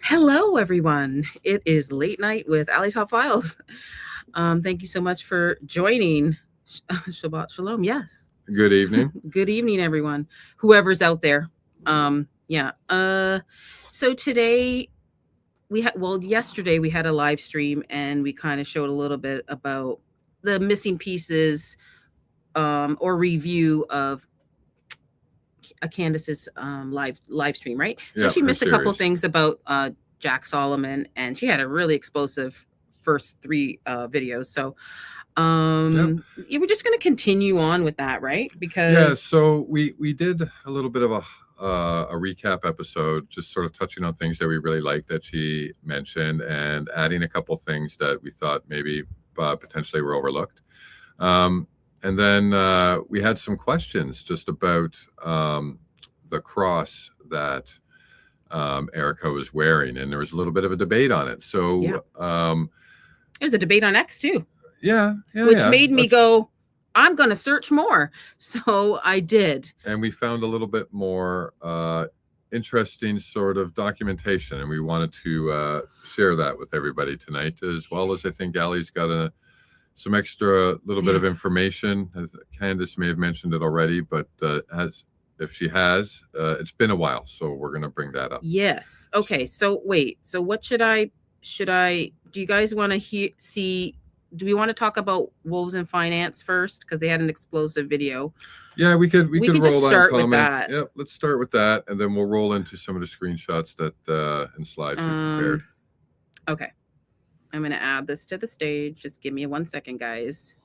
Hello, everyone. It is late night with Ali Top Files. Thank you so much for joining. Shabbat Shalom. Yes. Good evening. Good evening, everyone. Whoever's out there. Yeah. So today yesterday we had a live stream and we kind of showed a little bit about the missing pieces or review of Candace's live stream, right? So Yeah, she her missed a couple series. things about Jack Solomon, and she had a really explosive first three videos. So yeah, we're just going to continue on with that, right? Because So we did a little bit of a recap episode, just sort of touching on things that we really liked that she mentioned, and adding a couple things that we thought maybe potentially were overlooked. And then we had some questions just about the cross that Erica was wearing, and there was a little bit of a debate on it. So Yeah. There's a debate on X too, which made me go, I'm going to search more. So I did. And we found a little bit more interesting sort of documentation, and we wanted to share that with everybody tonight, as well as I think Ali's got some extra little bit of information. As Candace may have mentioned it already, but if she has, it's been a while, so we're going to bring that up. Yes. Okay. So wait. So what should I? Do you guys want to see? Do we want to talk about Wolves in Finance first because they had an explosive video? Yeah, we could roll just start with that. Yep, let's start with that, and then we'll roll into some of the screenshots that and slides we prepared. Okay, I'm gonna add this to the stage. Just give me 1 second, guys.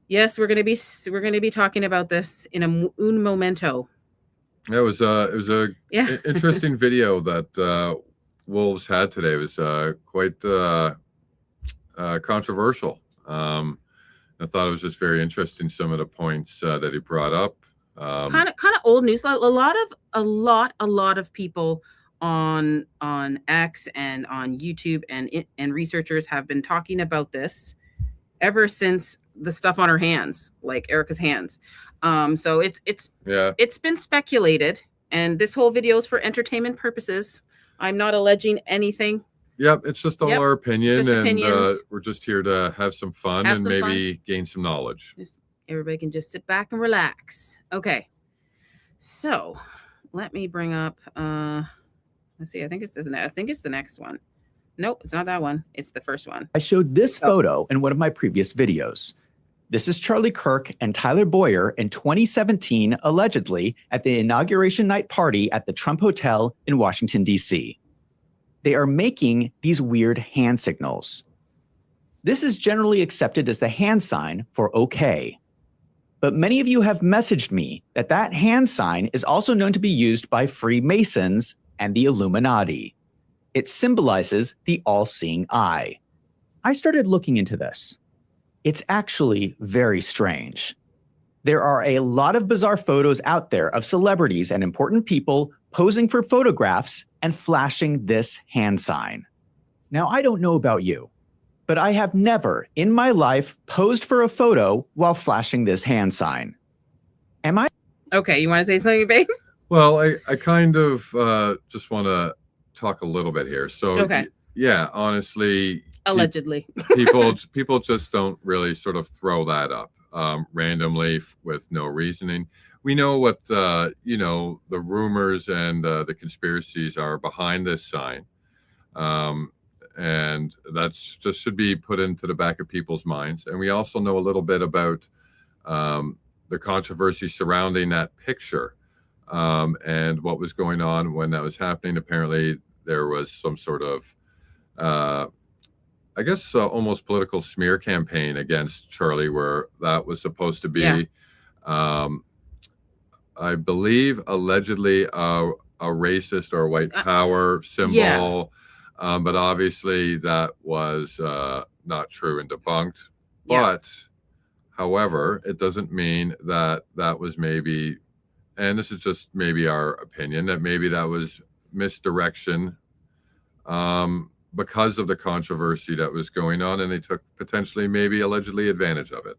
Yes, we're gonna be talking about this in un momento. It was a interesting video that Wolves had today. It was quite controversial. I thought it was just very interesting, some of the points that he brought up. Kind of old news. A lot of people on X and on YouTube and researchers have been talking about this ever since the stuff on her hands, like Erica's hands. So it's been speculated, and this whole video is for entertainment purposes. I'm not alleging anything. Yep, it's just all our opinion, and we're just here to have some fun and maybe gain some knowledge. Everybody can just sit back and relax. Okay, so let me bring up. Let's see. I think it's the next one. Nope, it's not that one. It's the first one. I showed this photo in one of my previous videos. This is Charlie Kirk and Tyler Boyer in 2017, allegedly at the inauguration night party at the Trump Hotel in Washington, D.C. They are making these weird hand signals. This is generally accepted as the hand sign for okay. But many of you have messaged me that that hand sign is also known to be used by Freemasons and the Illuminati. It symbolizes the all-seeing eye. I started looking into this. It's actually very strange. There are a lot of bizarre photos out there of celebrities and important people posing for photographs and flashing this hand sign. Now, I don't know about you, but I have never in my life posed for a photo while flashing this hand sign. Am I? Okay, you want to say something, babe? Well, I kind of just want to talk a little bit here. So, okay. Yeah, honestly, allegedly, people just don't really sort of throw that up randomly with no reasoning. We know what the rumors and the conspiracies are behind this sign, and that's just should be put into the back of people's minds. And we also know a little bit about the controversy surrounding that picture and what was going on when that was happening. Apparently, there was some sort of I guess almost political smear campaign against Charlie, where that was supposed to be, I believe, allegedly a racist or white power symbol. But obviously that was not true and debunked. But, however, it doesn't mean that that was maybe, and this is just maybe our opinion, that maybe that was misdirection because of the controversy that was going on, and they took potentially maybe allegedly advantage of it.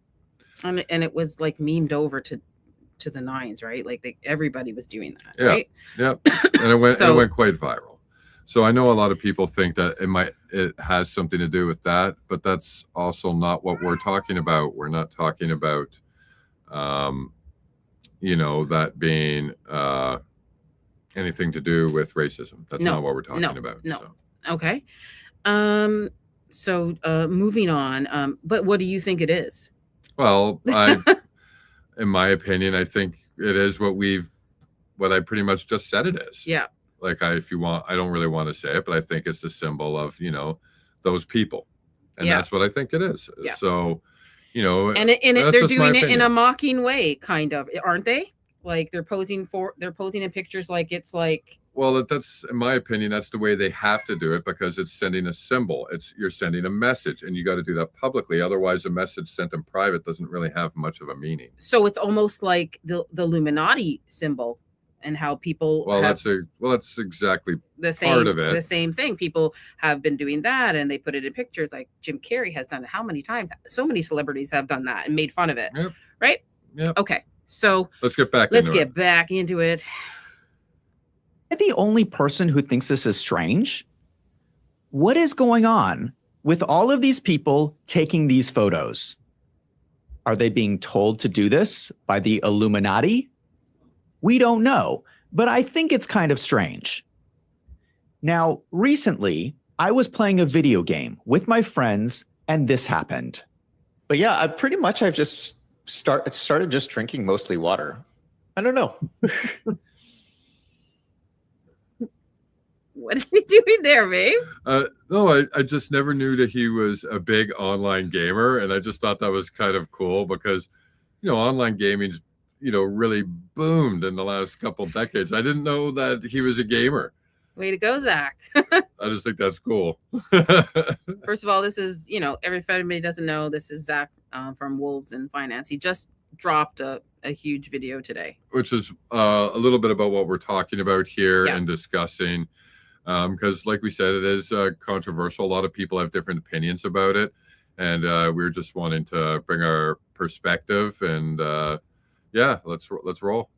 And it was like memed over to the nines, right? Like everybody was doing that, right? Yep. And it went quite viral. So I know a lot of people think that it has something to do with that, but that's also not what we're talking about. We're not talking about, that being anything to do with racism. That's not what we're talking about. No. So. Okay. So moving on. But what do you think it is? Well, in my opinion, I think it is what I pretty much just said it is. Yeah. Like if you want, I don't really want to say it, but I think it's the symbol of, those people. And that's what I think it is. Yeah. So, and they're doing it in a mocking way, kind of, aren't they? Like they're posing in pictures like it's like. Well, that's, in my opinion, that's the way they have to do it, because it's sending a symbol. You're sending a message, and you got to do that publicly. Otherwise, a message sent in private doesn't really have much of a meaning. So it's almost like the Illuminati symbol, and how people. Well, that's exactly the same part of it. The same thing. People have been doing that, and they put it in pictures. Like Jim Carrey has done it. How many times? So many celebrities have done that and made fun of it. Yep. Right? Yep. Okay. So let's get back into it. Am I the only person who thinks this is strange? What is going on with all of these people taking these photos? Are they being told to do this by the Illuminati? We don't know, but I think it's kind of strange. Now, recently, I was playing a video game with my friends, and this happened. But yeah, I've just started just drinking mostly water. I don't know. What are you doing there, babe? No, I just never knew that he was a big online gamer, and I just thought that was kind of cool because, online gaming's, really boomed in the last couple decades. I didn't know that he was a gamer. Way to go, Zach. I just think that's cool. First of all, this is, everybody doesn't know, this is Zach from Wolves in Finance. He just dropped a huge video today. Which is a little bit about what we're talking about here and discussing. Because like we said, it is controversial. A lot of people have different opinions about it. And we're just wanting to bring our perspective. And let's roll.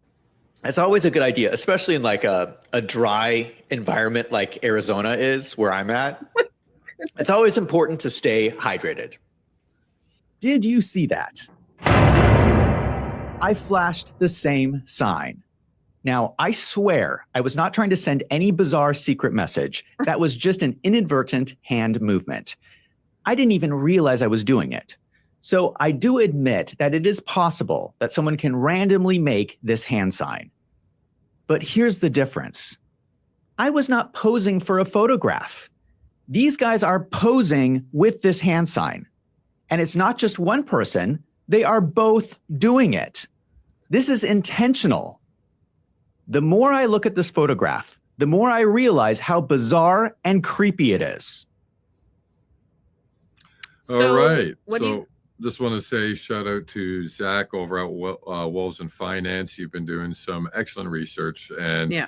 It's always a good idea, especially in like a dry environment like Arizona is, where I'm at. It's always important to stay hydrated. Did you see that? I flashed the same sign. Now, I swear I was not trying to send any bizarre secret message. That was just an inadvertent hand movement. I didn't even realize I was doing it. So I do admit that it is possible that someone can randomly make this hand sign. But here's the difference. I was not posing for a photograph. These guys are posing with this hand sign. And it's not just one person. They are both doing it. This is intentional. The more I look at this photograph, the more I realize how bizarre and creepy it is. All right. Just want to say shout out to Zach over at Wolves in Finance. You've been doing some excellent research, and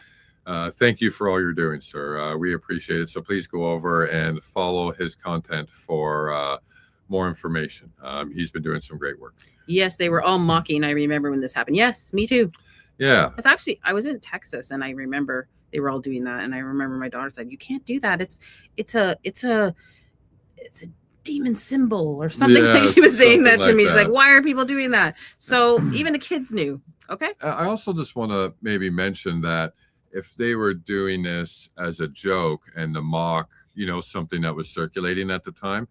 thank you for all you're doing, sir. We appreciate it. So please go over and follow his content for more information. He's been doing some great work. Yes, they were all mocking. I remember when this happened. Yes, me too. Yeah. It's actually, I was in Texas, and I remember they were all doing that. And I remember my daughter said, "You can't do that. It's a demon symbol or something." Like she was saying that to me. It's like, why are people doing that? So even the kids knew. Okay. I also just want to maybe mention that if they were doing this as a joke and to mock, something that was circulating at the time,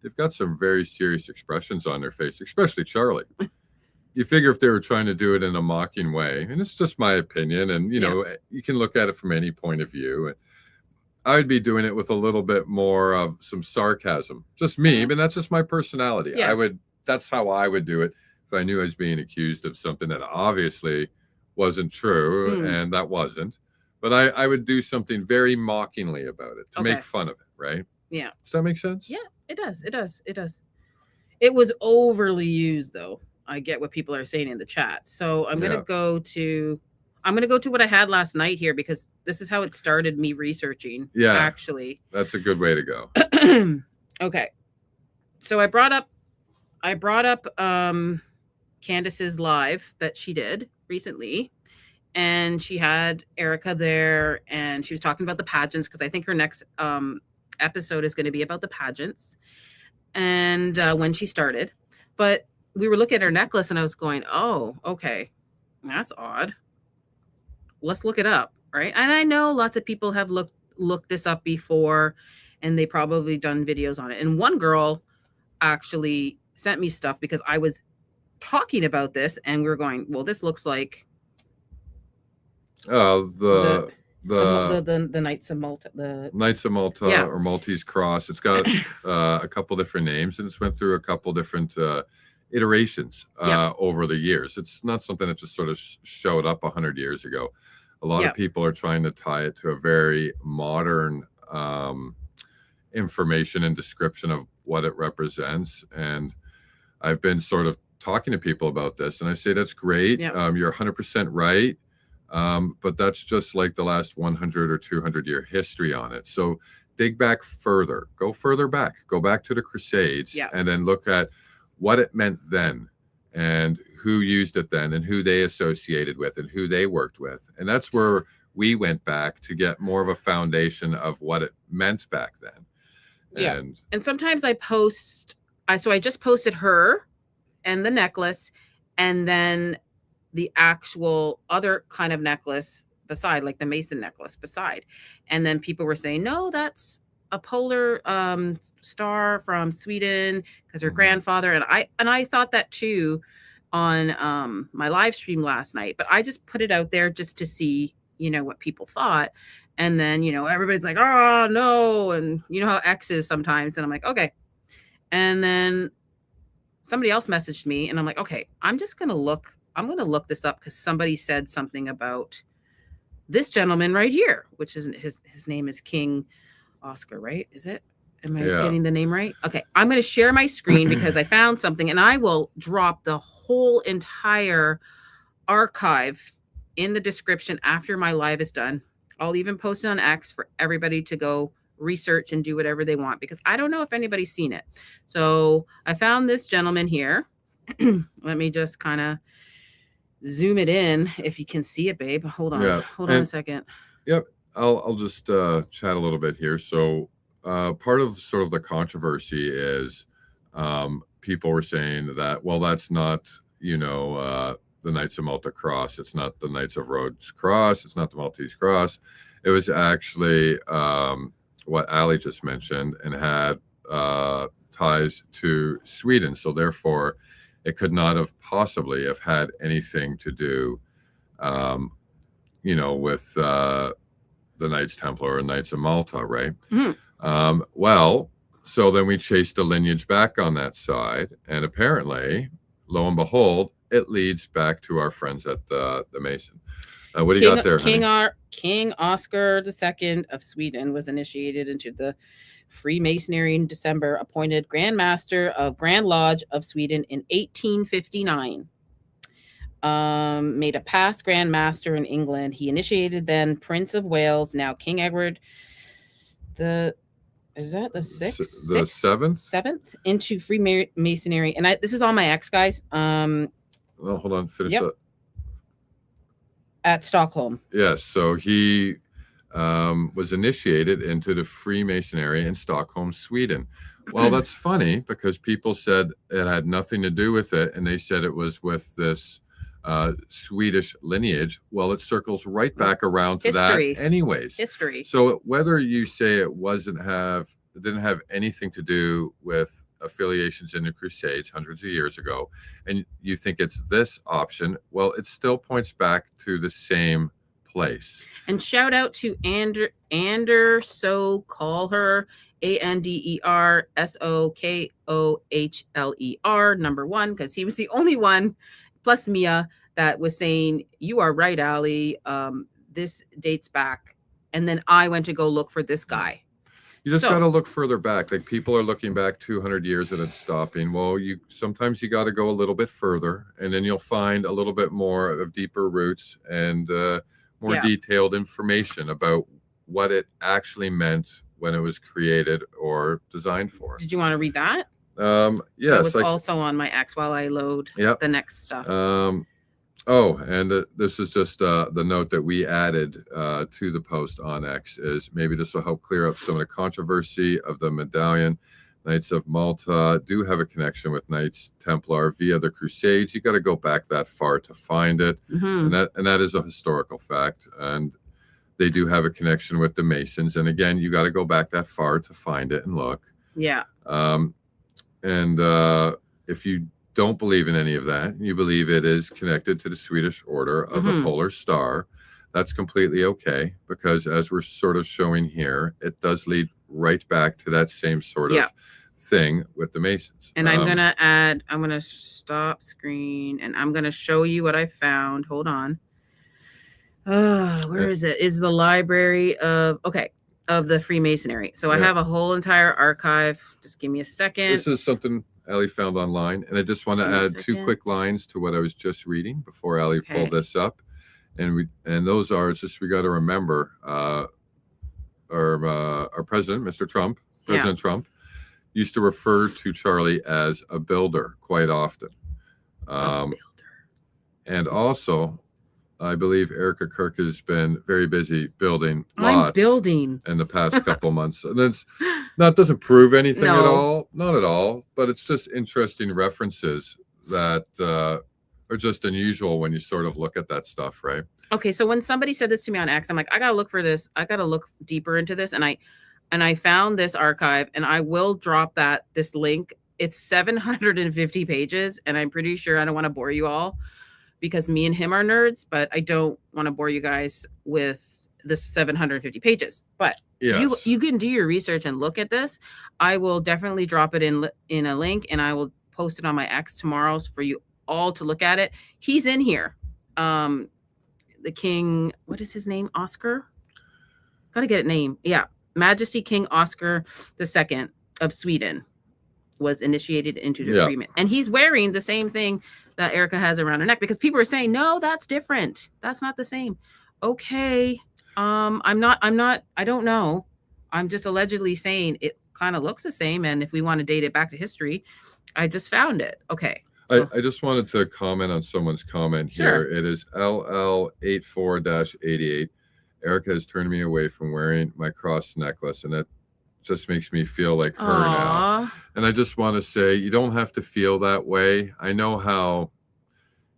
they've got some very serious expressions on their face, especially Charlie. You figure if they were trying to do it in a mocking way, and it's just my opinion, and you can look at it from any point of view. I would be doing it with a little bit more of some sarcasm. Just me, but that's just my personality. Yeah. That's how I would do it if I knew I was being accused of something that obviously wasn't true, and that wasn't. But I would do something very mockingly about it to make fun of it, right? Yeah. Does that make sense? Yeah, it does. It does. It does. It was overly used, though. I get what people are saying in the chat. So I'm going to go to what I had last night here, because this is how it started me researching. Yeah. Actually. That's a good way to go. Okay. So I brought up Candace's live that she did recently. and she had Erica there, and she was talking about the pageants, because I think her next episode is going to be about the pageants and when she started. But we were looking at her necklace, and I was going, oh, okay, that's odd. Let's look it up, right? And I know lots of people have looked this up before, and they probably done videos on it. And one girl actually sent me stuff because I was talking about this, and we were going, well, this looks like the Knights of Malta, the Knights of Malta, Yeah. or Maltese cross. It's got a couple different names, and it's went through a couple different iterations Yeah. over the years. It's not something that just sort of showed up 100 years ago. A lot Yeah. of people are trying to tie it to a very modern information and description of what it represents. And I've been sort of talking to people about this, and I say that's great. Yeah. You're 100% right. But that's just like the last 100 or 200 year history on it. So dig back further, go further back, go back to the Crusades, Yeah. and then look at what it meant then, and who used it then, and who they associated with, and who they worked with. And that's where we went back to get more of a foundation of what it meant back then. Yeah. And And sometimes I post, so I just posted her and the necklace, and then the actual other kind of necklace beside, like the Mason necklace beside. And then people were saying, no, that's a polar star from Sweden, because her Mhm. grandfather, and I thought that too on my live stream last night, but I just put it out there just to see, what people thought. And then, everybody's like, oh no, and you know how X is sometimes, and I'm like, okay. And then somebody else messaged me, and I'm like, okay, I'm going to look this up, because somebody said something about this gentleman right here, which isn't his name is King Oscar, right? Is it? Am I Yeah. getting the name right? Okay. I'm going to share my screen because I found something, and I will drop the whole entire archive in the description after my live is done. I'll even post it on X for everybody to go research and do whatever they want, because I don't know if anybody's seen it. So I found this gentleman here. Let me just kind of zoom it in if you can see it, babe. Hold on. Yeah. Hold on a second. Yep. I'll just chat a little bit here. So part of sort of the controversy is people were saying that, well, that's not, the Knights of Malta cross. It's not the Knights of Rhodes cross. It's not the Maltese cross. It was actually what Ali just mentioned, and had ties to Sweden. So therefore, it could not have possibly have had anything to do, with the Knights Templar or Knights of Malta, right? Mhm. Well, so then we chased the lineage back on that side, and apparently, lo and behold, it leads back to our friends at the Mason. What do you got there, honey? King Oscar II of Sweden was initiated into the Freemasonry in December, appointed Grand Master of Grand Lodge of Sweden in 1859. Made a past Grand Master in England. He initiated then Prince of Wales, now King Edward is that the sixth? The seventh? Seventh into Freemasonry. And this is all my ex, guys. Well, hold on. Finish Yep. that. At Stockholm. Yes. So he was initiated into the Freemasonry in Stockholm, Sweden. Well, that's funny, because people said it had nothing to do with it, and they said it was with this Swedish lineage. Well, it circles right back around to History. that anyways. History. So whether you say it didn't have anything to do with affiliations in the Crusades hundreds of years ago, and you think it's this option, well, it still points back to the same place. And shout out to So Call Her, ANDERSOKOHLER, number one, because he was the only one, plus Mia, that was saying, you are right, Ali. This dates back. And then I went to go look for this guy. You just got to look further back. Like, people are looking back 200 years and it's stopping. Well, sometimes you got to go a little bit further, and then you'll find a little bit more of deeper roots and more detailed information about what it actually meant when it was created or designed for. Did you want to read that? Yes. It was also on my X while I load the next stuff. Oh, and this is just the note that we added to the post on X is maybe this will help clear up some of the controversy of the medallion. Knights of Malta do have a connection with Knights Templar via the Crusades. You got to go back that far to find it, Mm-hmm. and that is a historical fact. And they do have a connection with the Masons. And again, you got to go back that far to find it and look. Yeah. And if you don't believe in any of that, you believe it is connected to the Swedish Order of the Polar Star, that's completely okay, because as we're sort of showing here, it does lead right back to that same sort of thing with the Masons. And I'm going to stop screen and I'm going to show you what I found. Hold on. Where is it? Is the library of the Freemasonry. So I have a whole entire archive. Just give me a second. This is something Allie found online, and I just want to add 2 quick lines to what I was just reading before Allie pulled this up. And those are just, we got to remember our president, Mr. Trump, President Trump, used to refer to Charlie as a builder quite often. And also, I believe Erica Kirk has been very busy building lots in the past couple months. And it's doesn't prove anything at all, not at all, but it's just interesting references that are just unusual when you sort of look at that stuff, right? Okay, so when somebody said this to me on X, I'm like, I gotta look for this. I gotta look deeper into this, and I found this archive, and I will drop this link. It's 750 pages, and I'm pretty sure I don't want to bore you all, because me and him are nerds, but I don't want to bore you guys with the 750 pages. But you can do your research and look at this. I will definitely drop it in a link, and I will post it on my X tomorrow for you all to look at it. He's in here. The king, what is his name? Oscar? Gotta get a name. Yeah. Majesty King Oscar II of Sweden was initiated into the agreement. And he's wearing the same thing that Erica has around her neck, because people are saying, no, that's different. That's not the same. Okay. I don't know. I'm just allegedly saying it kind of looks the same. And if we want to date it back to history, I just found it. Okay. So, I just wanted to comment on someone's comment here. It is LL84-88. Erica has turned me away from wearing my cross necklace, and that just makes me feel like her now. And I just want to say, you don't have to feel that way. I know how,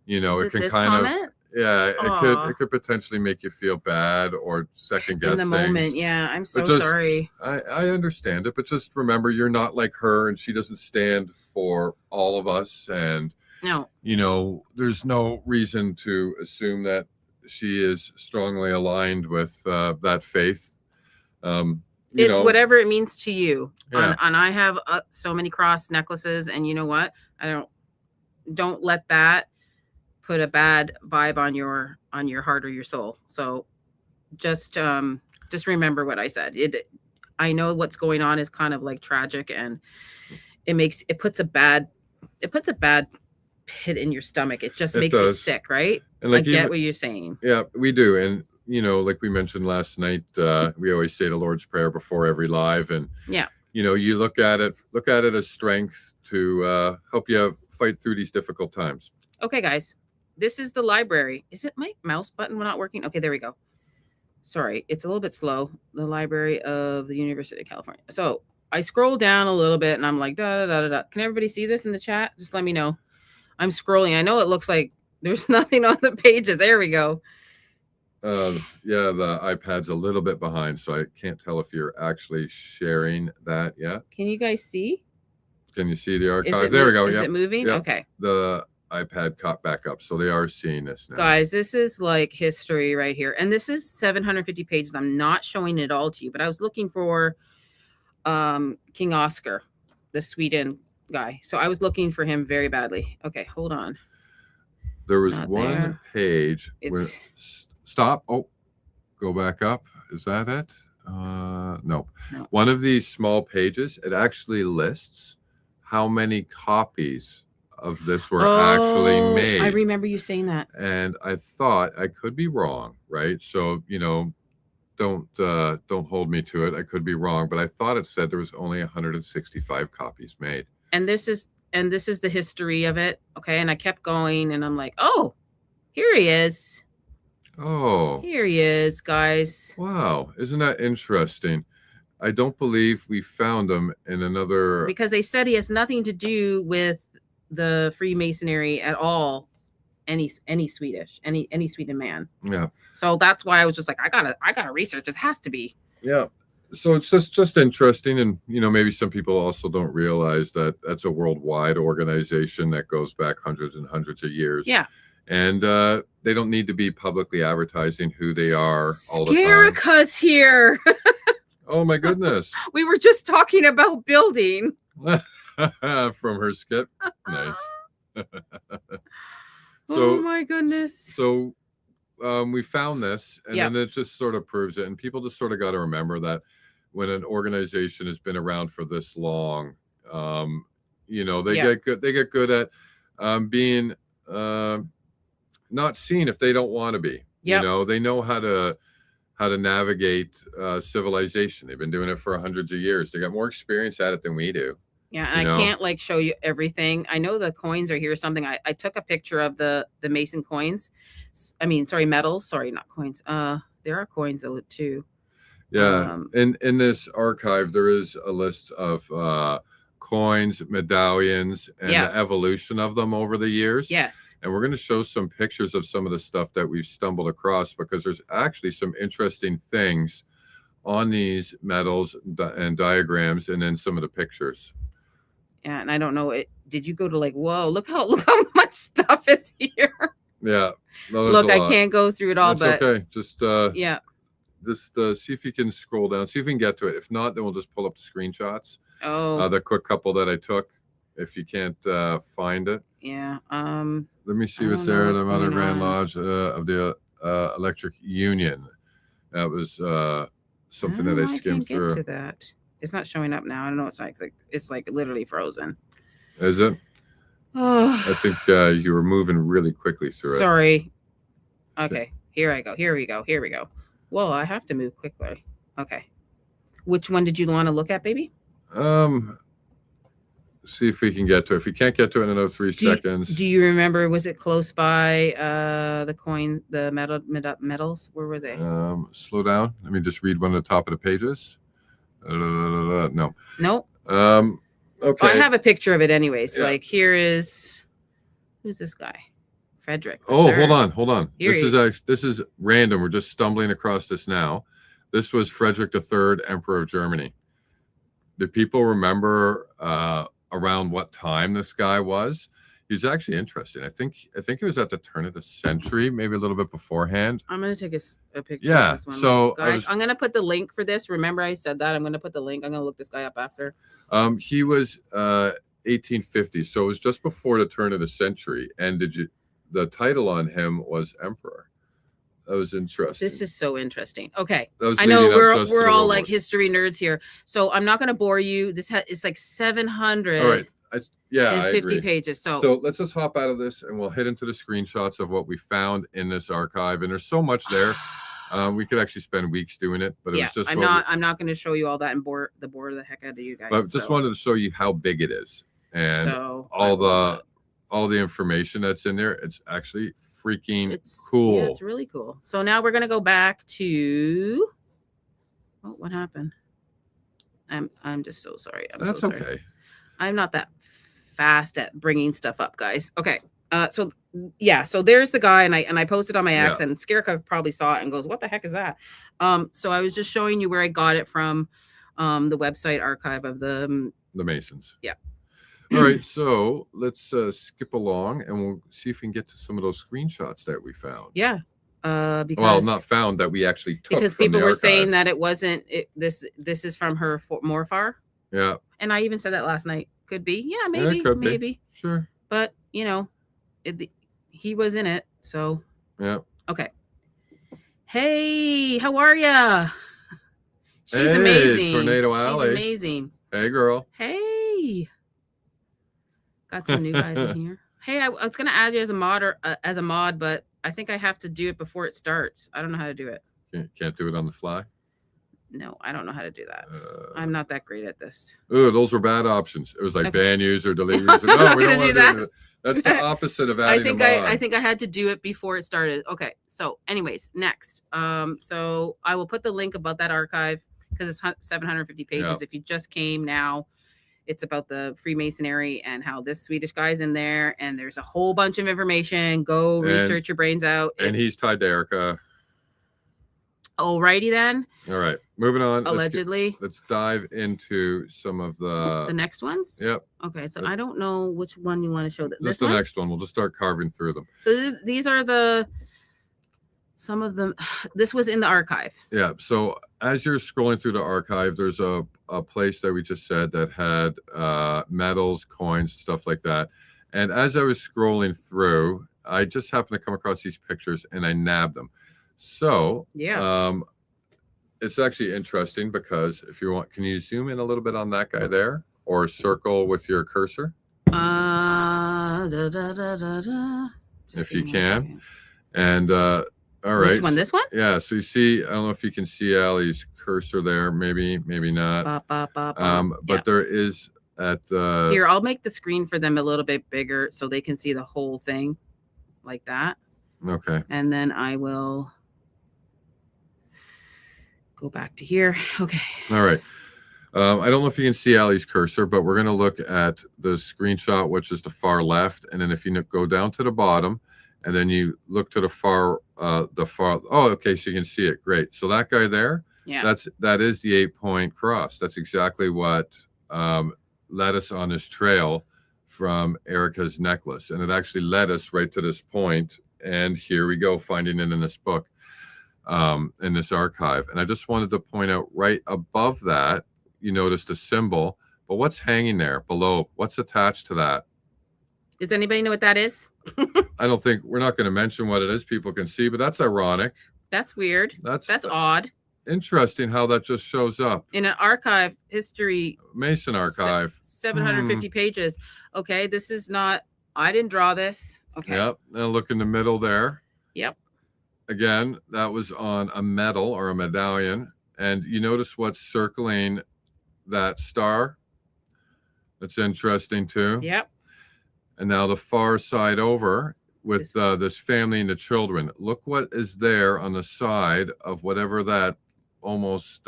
it can kind of, it could potentially make you feel bad or second guess in the things. moment. Yeah, I'm so sorry. I understand it, but just remember, you're not like her, and she doesn't stand for all of us. And there's no reason to assume that she is strongly aligned with that faith. It's whatever it means to you. And I have so many cross necklaces, and you know what? Don't let that put a bad vibe on your heart or your soul. So just remember what I said. I know what's going on is kind of like tragic, and it puts a bad pit in your stomach. It just makes you sick, right? And I get what you're saying. Yeah, we do. And like we mentioned last night, we always say the Lord's Prayer before every live, and you look at it as strength to help you fight through these difficult times. Okay, guys, this is the library. Is it my mouse button not working? Okay, there we go. Sorry, it's a little bit slow. The Library of the University of California. So I scroll down a little bit, and I'm like, da da da da. Can everybody see this in the chat? Just let me know. I'm scrolling. I know it looks like there's nothing on the pages. There we go. The iPad's a little bit behind, so I can't tell if you're actually sharing that yet. Can you guys see? Can you see the archive? There we go. Is it moving? Yep. Okay. The iPad caught back up, so they are seeing this now. Guys, this is like history right here. And this is 750 pages. I'm not showing it all to you, but I was looking for King Oscar, the Sweden guy. So I was looking for him very badly. Okay, hold on. There was one page where stop. Oh, go back up. Is that it? No. One of these small pages, it actually lists how many copies of this were actually made. I remember you saying that. And I thought, I could be wrong, right? So, don't hold me to it. I could be wrong, but I thought it said there was only 165 copies made. And this is the history of it. Okay. And I kept going, and I'm like, oh, Here he is. Oh, Here he is, guys. wow. Isn't that interesting? I don't believe we found him in another. Because they said he has nothing to do with the Freemasonry at all. Any Swedish, any Sweden man. Yeah. So that's why I was just like, I gotta research. It has to be. Yeah. So it's just interesting, and maybe some people also don't realize that that's a worldwide organization that goes back hundreds and hundreds of years. Yeah. And they don't need to be publicly advertising who they are all the time. Scarika's here. Oh my goodness. We were just talking about building. From her skip. Nice. Oh my goodness. So we found this, and then it just sort of proves it. And people just sort of got to remember that when an organization has been around for this long, they get good. They get good at being not seen if they don't want to be. Yep. They know how to navigate civilization. They've been doing it for hundreds of years. They got more experience at it than we do. Yeah, and I can't show you everything. I know the coins are here or something. I took a picture of the Mason coins. Medals. Sorry, not coins. There are coins too. Yeah. In this archive, there is a list of coins, medallions, and the evolution of them over the years. Yes. And we're going to show some pictures of some of the stuff that we've stumbled across, because there's actually some interesting things on these medals and diagrams, and then some of the pictures. Yeah, and I don't know it. Did you go to whoa, look how much stuff is here. Yeah. No, look, I can't go through it all, that's but okay. Just yeah. Just see if you can scroll down. See if we can get to it. If not, then we'll just pull up the screenshots. Oh. The quick couple that I took. If you can't find it. Yeah. Let me see what's there. The Mother Grand Lodge of the Electric Union. That was something that I skimmed through. I can't get to that. It's not showing up now. I don't know. It's like literally frozen. Is it? Oh. I think you were moving really quickly through it. Sorry. Okay. Here I go. Here we go. Well, I have to move quickly. Okay. Which one did you want to look at, baby? See if we can get to it. If we can't get to it in another 3 seconds. Do you remember, was it close by the medals? Where were they? Slow down. Let me just read one at the top of the pages. No. Nope. Okay. I have a picture of it anyways. Yeah. Who's this guy? Frederick. Oh, hold on. Here this is random. We're just stumbling across this now. This was Frederick III, Emperor of Germany. Do people remember around what time this guy was? He's actually interesting. I think it was at the turn of the century, maybe a little bit beforehand. I'm gonna take a picture. Yeah. Of this one. So guys, I'm gonna put the link for this. Remember, I said that I'm gonna put the link. I'm gonna look this guy up after. He was 1850, so it was just before the turn of the century. And the title on him was Emperor. That was interesting. This is so interesting. Okay, I know we're all like history nerds here, so I'm not gonna bore you. It's like 700. All right. I 50 pages. So let's just hop out of this and we'll hit into the screenshots of what we found in this archive. And there's so much there. We could actually spend weeks doing it, but it was just I'm not going to show you all that and bore the heck out of you guys. But just wanted to show you how big it is and all the information that's in there. It's actually freaking cool. Yeah, it's really cool. So now we're going to go back to what happened? I'm just so sorry. That's so sorry. Okay. I'm not that fast at bringing stuff up, guys. Okay. So there's the guy, and I posted on my X, and Scarika probably saw it and goes, "What the heck is that?" So I was just showing you where I got it from, the website archive of the Masons. Yeah. All right, so let's skip along, and we'll see if we can get to some of those screenshots that we found. Yeah. Because not found, that we actually took. Because from people the were archive. saying that it wasn't. This is from her Morfar. Yeah. And I even said that last night. Could be. Yeah, maybe. Yeah, maybe. Be. Sure. But, he was in it. So. Yeah. Okay. Hey, how are ya? She's amazing. Tornado Alley. She's amazing. Hey, girl. Hey. Got some new guys in here. Hey, I was going to add you as a mod, but I think I have to do it before it starts. I don't know how to do it. Can't do it on the fly? No, I don't know how to do that. I'm not that great at this. Oh, those were bad options. It was like Okay. ban user, delete I'm user. No, not we don't gonna want do to do that. that. That's the opposite of adding I think I had to do it before it started. Okay. So anyways, next. So I will put the link about that archive because it's 750 pages. Yeah. If you just came now, it's about the Freemasonry and how this Swedish guy's in there, and there's a whole bunch of information. Go research your brains out. And he's tied to Erica. Alrighty then. All right, moving on. Allegedly. Let's dive into some of the next ones. Yep. Okay, so I don't know which one you want to show. Just the next one. We'll just start carving through them. So these are some of them. This was in the archive. Yeah. So as you're scrolling through the archive, there's a place that we just said that had medals, coins, stuff like that. And as I was scrolling through, I just happened to come across these pictures and I nabbed them. So yeah, it's actually interesting because if you want, can you zoom in a little bit on that guy there or circle with your cursor? If you can. And all right. Which one? This one? Yeah. So you see, I don't know if you can see Allie's cursor there. Maybe not. But there is at here. I'll make the screen for them a little bit bigger so they can see the whole thing, like that. Okay. And then I will go back to here. Okay. All right. I don't know if you can see Allie's cursor, but we're going to look at the screenshot, which is the far left. And then if you go down to the bottom and then you look to the far, oh, okay. So you can see it. Great. So that guy there, yeah, that is the 8-point cross. That's exactly what led us on this trail from Erica's necklace. And it actually led us right to this point. And here we go, finding it in this book, in this archive. And I just wanted to point out right above that, you noticed a symbol, but what's hanging there below? What's attached to that? Does anybody know what that is? I don't think we're not going to mention what it is. People can see, but that's ironic. That's weird. That's odd. Interesting how that just shows up in an archive history. Mason archive. 750 pages. Okay, this is not. I didn't draw this. Okay. Yep. And look in the middle there. Yep. Again, that was on a medal or a medallion. And you notice what's circling that star? That's interesting too. Yep. And now the far side over with this family and the children. Look what is there on the side of whatever that almost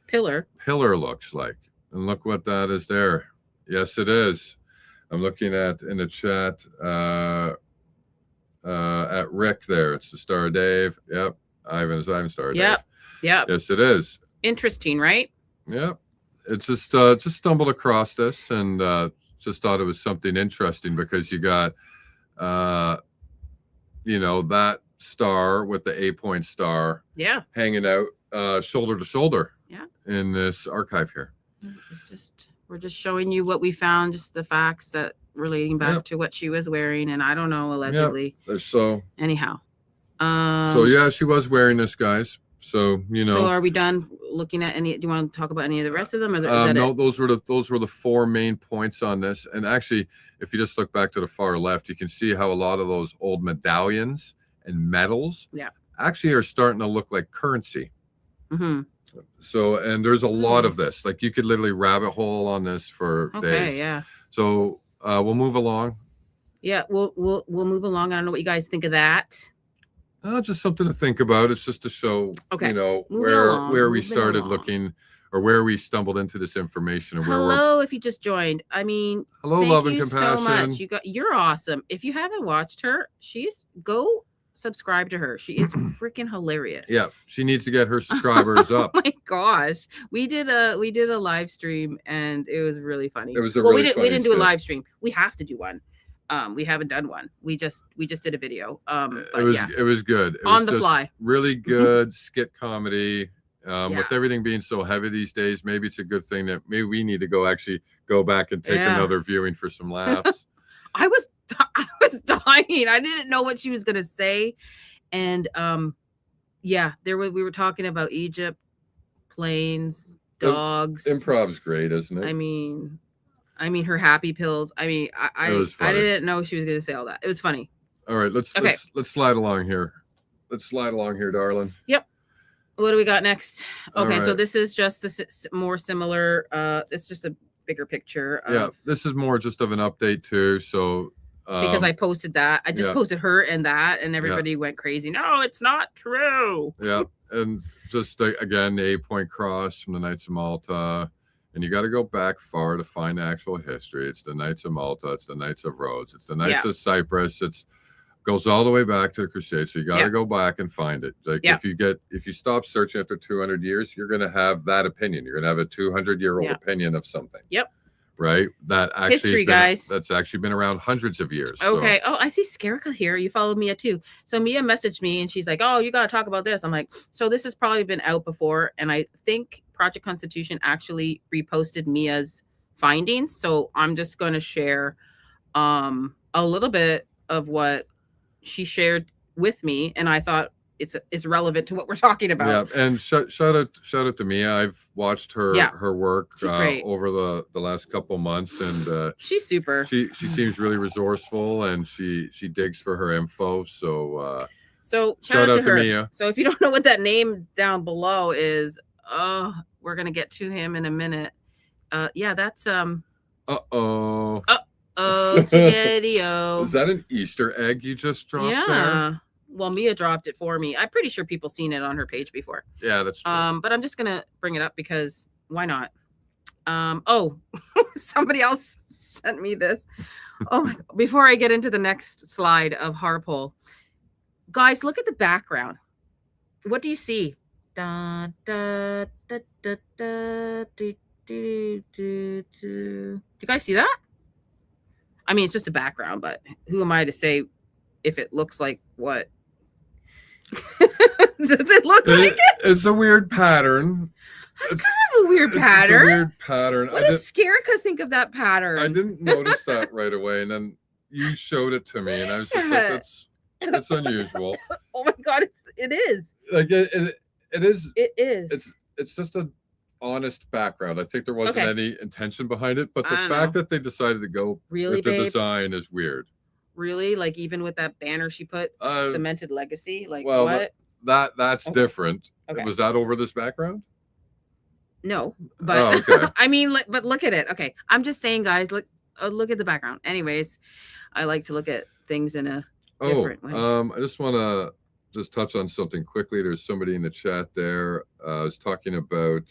pillar looks like. And look what that is there. Yes, it is. I'm looking at in the chat at Rick there. It's the Star of Dave. Yep. Ivan Star of Dave. Yep. Yes, it is. Interesting, right? Yep. It just stumbled across this and just thought it was something interesting because you got that star with the 8-point star hanging out shoulder to shoulder in this archive here. We're just showing you what we found, just the facts that relating back to what she was wearing, and I don't know, allegedly. So anyhow, so yeah, she was wearing this, guys. So So are we done looking at any? Do you want to talk about any of the rest of them? Or is that no, it? those were the 4 main points on this. And actually, if you just look back to the far left, you can see how a lot of those old medallions and medals actually are starting to look like currency. Mm-hmm. So, and there's a lot of this. Like you could literally rabbit hole on this for days. Yeah. So we'll move along. Yeah, we'll move along. I don't know what you guys think of that. Just something to think about. It's just to show, where we started looking or where we stumbled into this information. And hello, if you just joined. I mean, hello, love and compassion. So much. You're awesome. If you haven't watched her, go subscribe to her. She is freaking hilarious. Yeah, she needs to get her subscribers up. Oh my gosh, we did a live stream and it was really funny. It was we didn't do a live stream. We have to do one. We haven't done one. We just did a video. But it was good. It on was the fly. Really good skit comedy. With everything being so heavy these days, maybe it's a good thing that maybe we need to go back and take another viewing for some laughs. I was dying. I didn't know what she was gonna say, and we were talking about Egypt, planes, dogs. Improv's great, isn't it? I mean, her happy pills. I mean, I didn't know she was going to say all that. It was funny. All right, let's slide along here. Let's slide along here, darling. Yep. What do we got next? All Okay, so right. this is just this more similar. It's just a bigger picture of, Yeah, this is more just of an update too. So because I posted that. I just yeah. posted her and that, and Yeah. everybody went crazy. No, it's not true. Yeah, and just again, the 8-point cross from the Knights of Malta, and you got to go back far to find actual history. It's the Knights of Malta, it's the Knights of Rhodes, it's the Knights Yeah. of Cyprus. It's goes all the way back to the Crusades. So you got to Yeah. go back and find it. Like Yeah. if you stop searching after 200 years, you're going to have that opinion. You're going to have a 200-year-old Yeah. opinion of something. Yep. Right. That actually History, has been, guys. That's actually been around hundreds of years. Okay. Oh, I see Scarika here. You followed Mia too. So Mia messaged me and she's like, "Oh, you got to talk about this." I'm like, "So this has probably been out before." And I think Project Constitution actually reposted Mia's findings. So I'm just going to share a little bit of what she shared with me, and I thought it's relevant to what we're talking about. Yeah, and shout out to Mia. I've watched her her work over the last couple months, and she's super. She seems really resourceful, and she digs for her info. So shout out to her. Mia. So if you don't know what that name down below is, we're gonna get to him in a minute. Yeah, that's Spaghetti-O. Is that an Easter egg you just dropped yeah. there? Well, Mia dropped it for me. I'm pretty sure people seen it on her page before. Yeah, that's true. But I'm just gonna bring it up because why not? Oh, somebody else sent me this. Oh my God. Before I get into the next slide of Harpole, guys, look at the background. What do you see? Da, da, da, da, da, do, do, do, do. Do you guys see that? I mean, it's just a background, but who am I to say if it looks like what? Does it look like it? It's a weird pattern. That's kind of a weird pattern. It's a weird pattern. What does Scarika think of that pattern? I didn't notice that right away, and then you showed it to me, and I was just like, that's unusual. Oh my God, it is. Like it is. It is. It's just an honest background. I think there wasn't any intention behind it, but the fact that they decided to go with the design is weird. Really? Like even with that banner she put, cemented legacy? Like well, what? That's different. Okay. Was that over this background? No, but I mean, but look at it. Okay, I'm just saying, guys, look at the background. Anyways, I like to look at things in a different way. I just want to touch on something quickly. There's somebody in the chat there. I was talking about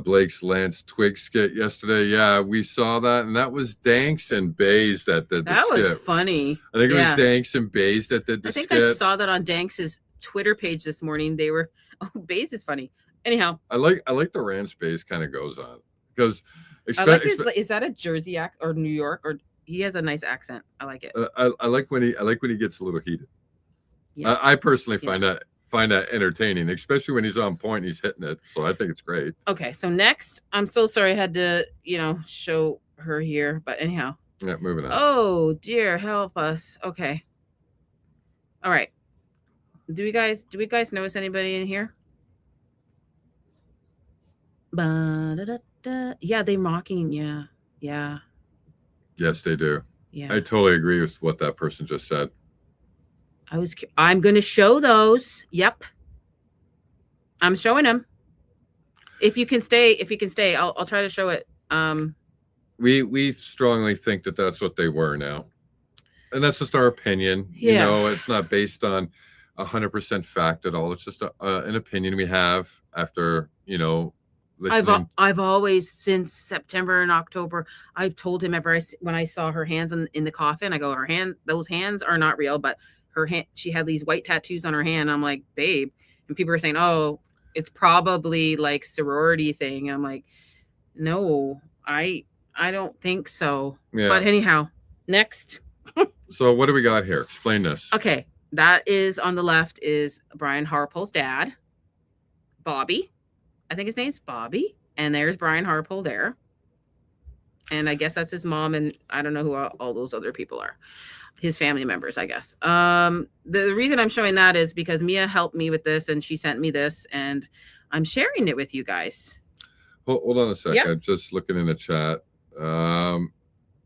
Blake's Lance Twig skit yesterday. Yeah, we saw that, and that was Danks and Bays that did the skit. That was funny. I think it was Danks and Bays that did the skit. I saw that on Danks's Twitter page this morning. They were, Bays is funny. Anyhow, I like the rant Bays kind of goes on because is that a Jersey accent or New York, or he has a nice accent. I like it. I like when he gets a little heated. Yeah. I personally find that entertaining, especially when he's on point and he's hitting it. So I think it's great. Okay, so next, I'm so sorry I had to, show her here, but anyhow. Yeah, moving on. Oh dear, help us. Okay. All right. Do we guys notice anybody in here? Yeah, they mocking. Yeah. Yes, they do. Yeah. I totally agree with what that person just said. I'm going to show those. Yep. I'm showing them. If you can stay, I'll try to show it. We strongly think that that's what they were now. And that's just our opinion. Yeah. It's not based on 100% fact at all. It's just an opinion we have after, listening. I've always, since September and October, I've told him when I saw her hands in the coffin, I go, those hands are not real, but her hand, she had these white tattoos on her hand. I'm like, babe. And people are saying, oh, it's probably like sorority thing. I'm like, no, I don't think so. Yeah. But anyhow, next. So what do we got here? Explain this. Okay. That is on the left is Brian Harpole's dad, Bobby. I think his name's Bobby. And there's Brian Harpole there. And I guess that's his mom. And I don't know who all those other people are. His family members, I guess. The reason I'm showing that is because Mia helped me with this and she sent me this and I'm sharing it with you guys. Hold on a second. Yep. Just looking in the chat.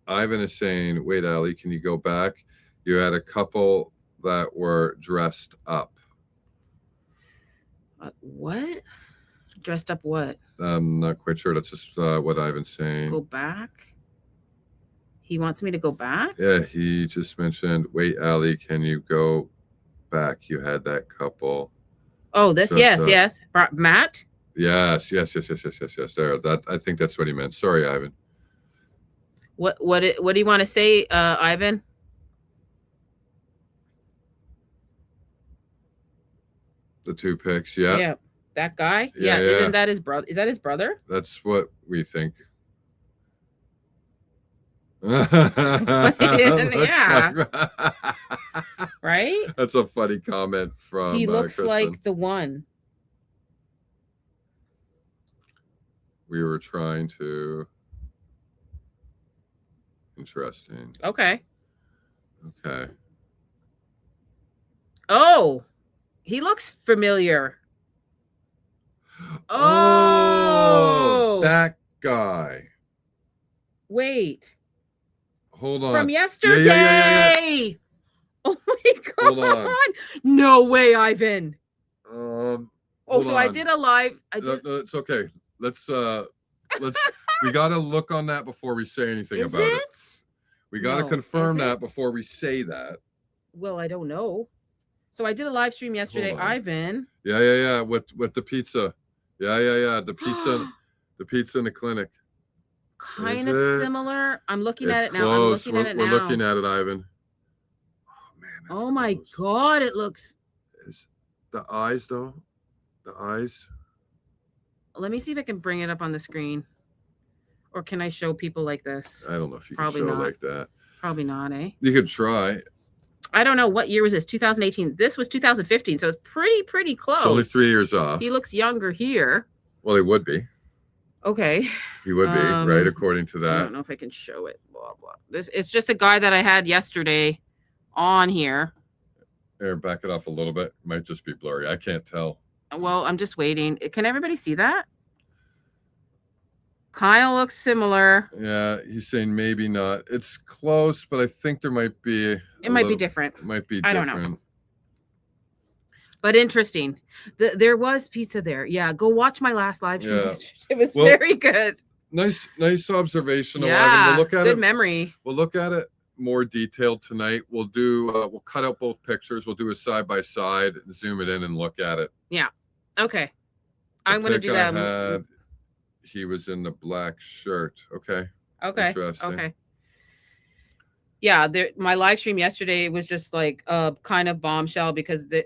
Ivan is saying, wait, Ali, can you go back? You had a couple that were dressed up. What? Dressed up what? I'm not quite sure. That's just what Ivan's saying. Go back? He wants me to go back? Yeah, he just mentioned, wait, Allie, can you go back? You had that couple. Oh, this, yes. Matt? Yes. There. That, I think that's what he meant. Sorry, Ivan. What do you want to say, Ivan? The 2 pics, yeah. Yeah. That guy? Yeah. Isn't that his brother? Is that his brother? That's what we think. Yeah. Right? That's a funny comment from he looks Kristen. like the one. We were trying to. Interesting. Okay. Okay. Oh, he looks familiar. Oh, that guy. Wait. Hold on. From yesterday. Yeah. Oh my God. Hold on. No way, Ivan. So I did a live. It's okay. Let's we got to look on that before we say anything Is about it. it? We got to confirm Is that it? before we say that. Well, I don't know. So I did a live stream yesterday, Ivan. Yeah. With the pizza. Yeah. The pizza in the clinic. Kind of similar. I'm looking at it now. Close. I'm looking at it now. We're looking at it, Ivan. Oh man. Oh my God! It looks. Is the eyes though? The eyes. Let me see if I can bring it up on the screen. Or can I show people like this? I don't know if you Probably can show not. like that. Probably not, eh? You could try. I don't know. What year was this? 2018. This was 2015. So it's pretty close. It's only 3 years off. He looks younger here. Well, he would be. Okay. He would be, right? According to that. I don't know if I can show it. Blah, blah. It's just a guy that I had yesterday on here. Here, back it off a little bit. Might just be blurry. I can't tell. Well, I'm just waiting. Can everybody see that? Kind of looks similar. Yeah, he's saying maybe not. It's close, but I think there might be. It might be different. It might be I different. don't know. But interesting. There was pizza there. Yeah, go watch my last live stream. Yeah. It was very good. Nice observation. Yeah, we'll look at good memory. We'll look at it more detailed tonight. We'll do. We'll cut out both pictures. We'll do a side by side, zoom it in, and look at it. Yeah. Okay. I'm going to do that. He was in the black shirt. Okay. Interesting. Okay. Yeah, my live stream yesterday was just like a kind of bombshell because the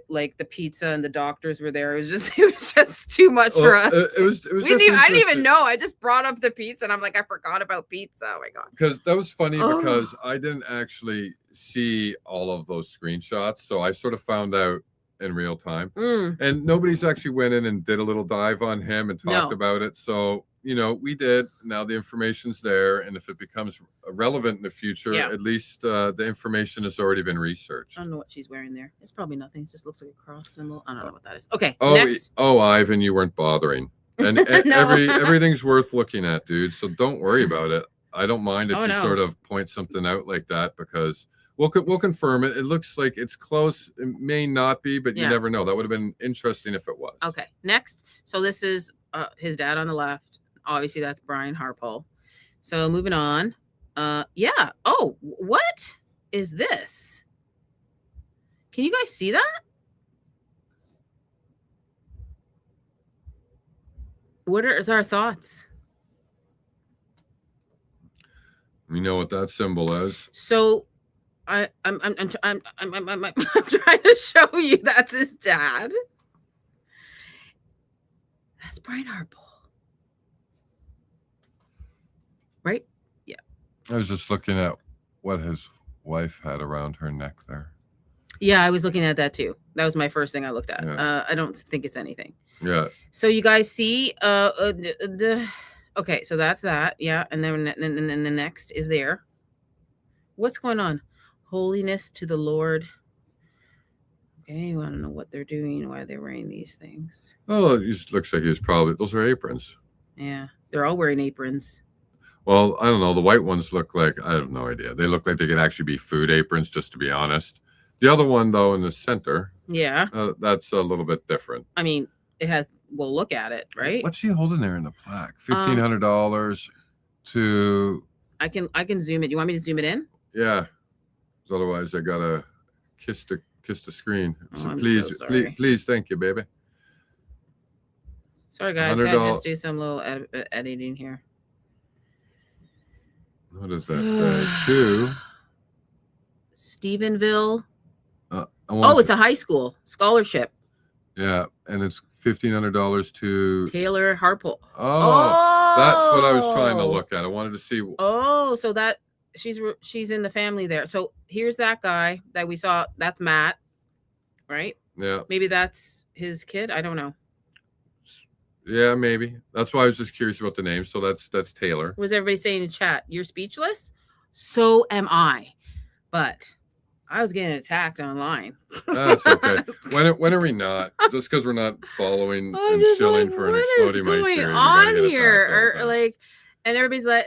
pizza and the doctors were there. It was just too much for us. It was I didn't even know. I just brought up the pizza and I'm like, I forgot about pizza. Oh my God. Because that was funny because I didn't actually see all of those screenshots. So I sort of found out in real time. And nobody's actually went in and did a little dive on him and talked about it. So we did. Now the information's there, and if it becomes relevant in the future, at least the information has already been researched. I don't know what she's wearing there. It's probably nothing. It just looks like a cross symbol. I don't know what that is. Okay. Next. Ivan, you weren't bothering. And everything's worth looking at, dude. So don't worry about it. I don't mind if you sort of point something out like that because we'll confirm it. It looks like it's close. It may not be, but you never know. That would have been interesting if it was. Okay. Next. So this is his dad on the left. Obviously, that's Brian Harpole. So moving on. Yeah. Oh, what is this? Can you guys see that? What are our thoughts? We know what that symbol is. So I'm trying to show you that's his dad. That's Brian Harpole. Right? Yeah. I was just looking at what his wife had around her neck there. Yeah, I was looking at that too. That was my first thing I looked at. Yeah. I don't think it's anything. Yeah. So you guys see, okay, so that's that. Yeah, and then the next is there. What's going on? Holiness to the Lord. Okay, I don't know what they're doing, why they're wearing these things. Oh, it looks like he was probably, those are aprons. Yeah, they're all wearing aprons. Well, I don't know. The white ones look like, I have no idea. They look like they could actually be food aprons, just to be honest. The other one, though, in the center, yeah, that's a little bit different. I mean, it has. We'll look at it, right? What's she holding there in the plaque? $1,500 to. I can zoom it. You want me to zoom it in? Yeah. Otherwise, I gotta kiss the screen. So I'm please, so sorry. please, thank you, baby. Sorry, guys. Gotta just do some little editing here. What does that say? To Stephenville. It's a high school scholarship. Yeah, and it's $1,500 to Taylor Harpole. Oh, that's what I was trying to look at. I wanted to see. Oh, so that she's in the family there. So here's that guy that we saw. That's Matt, right? Yeah. Maybe that's his kid. I don't know. Yeah, maybe. That's why I was just curious about the name. So that's Taylor. Was everybody saying in chat, you're speechless? So am I. But I was getting attacked online. That's okay. When are we not? Just because we're not following and shilling for an exploding mic going theory, on here? Or like, and everybody's like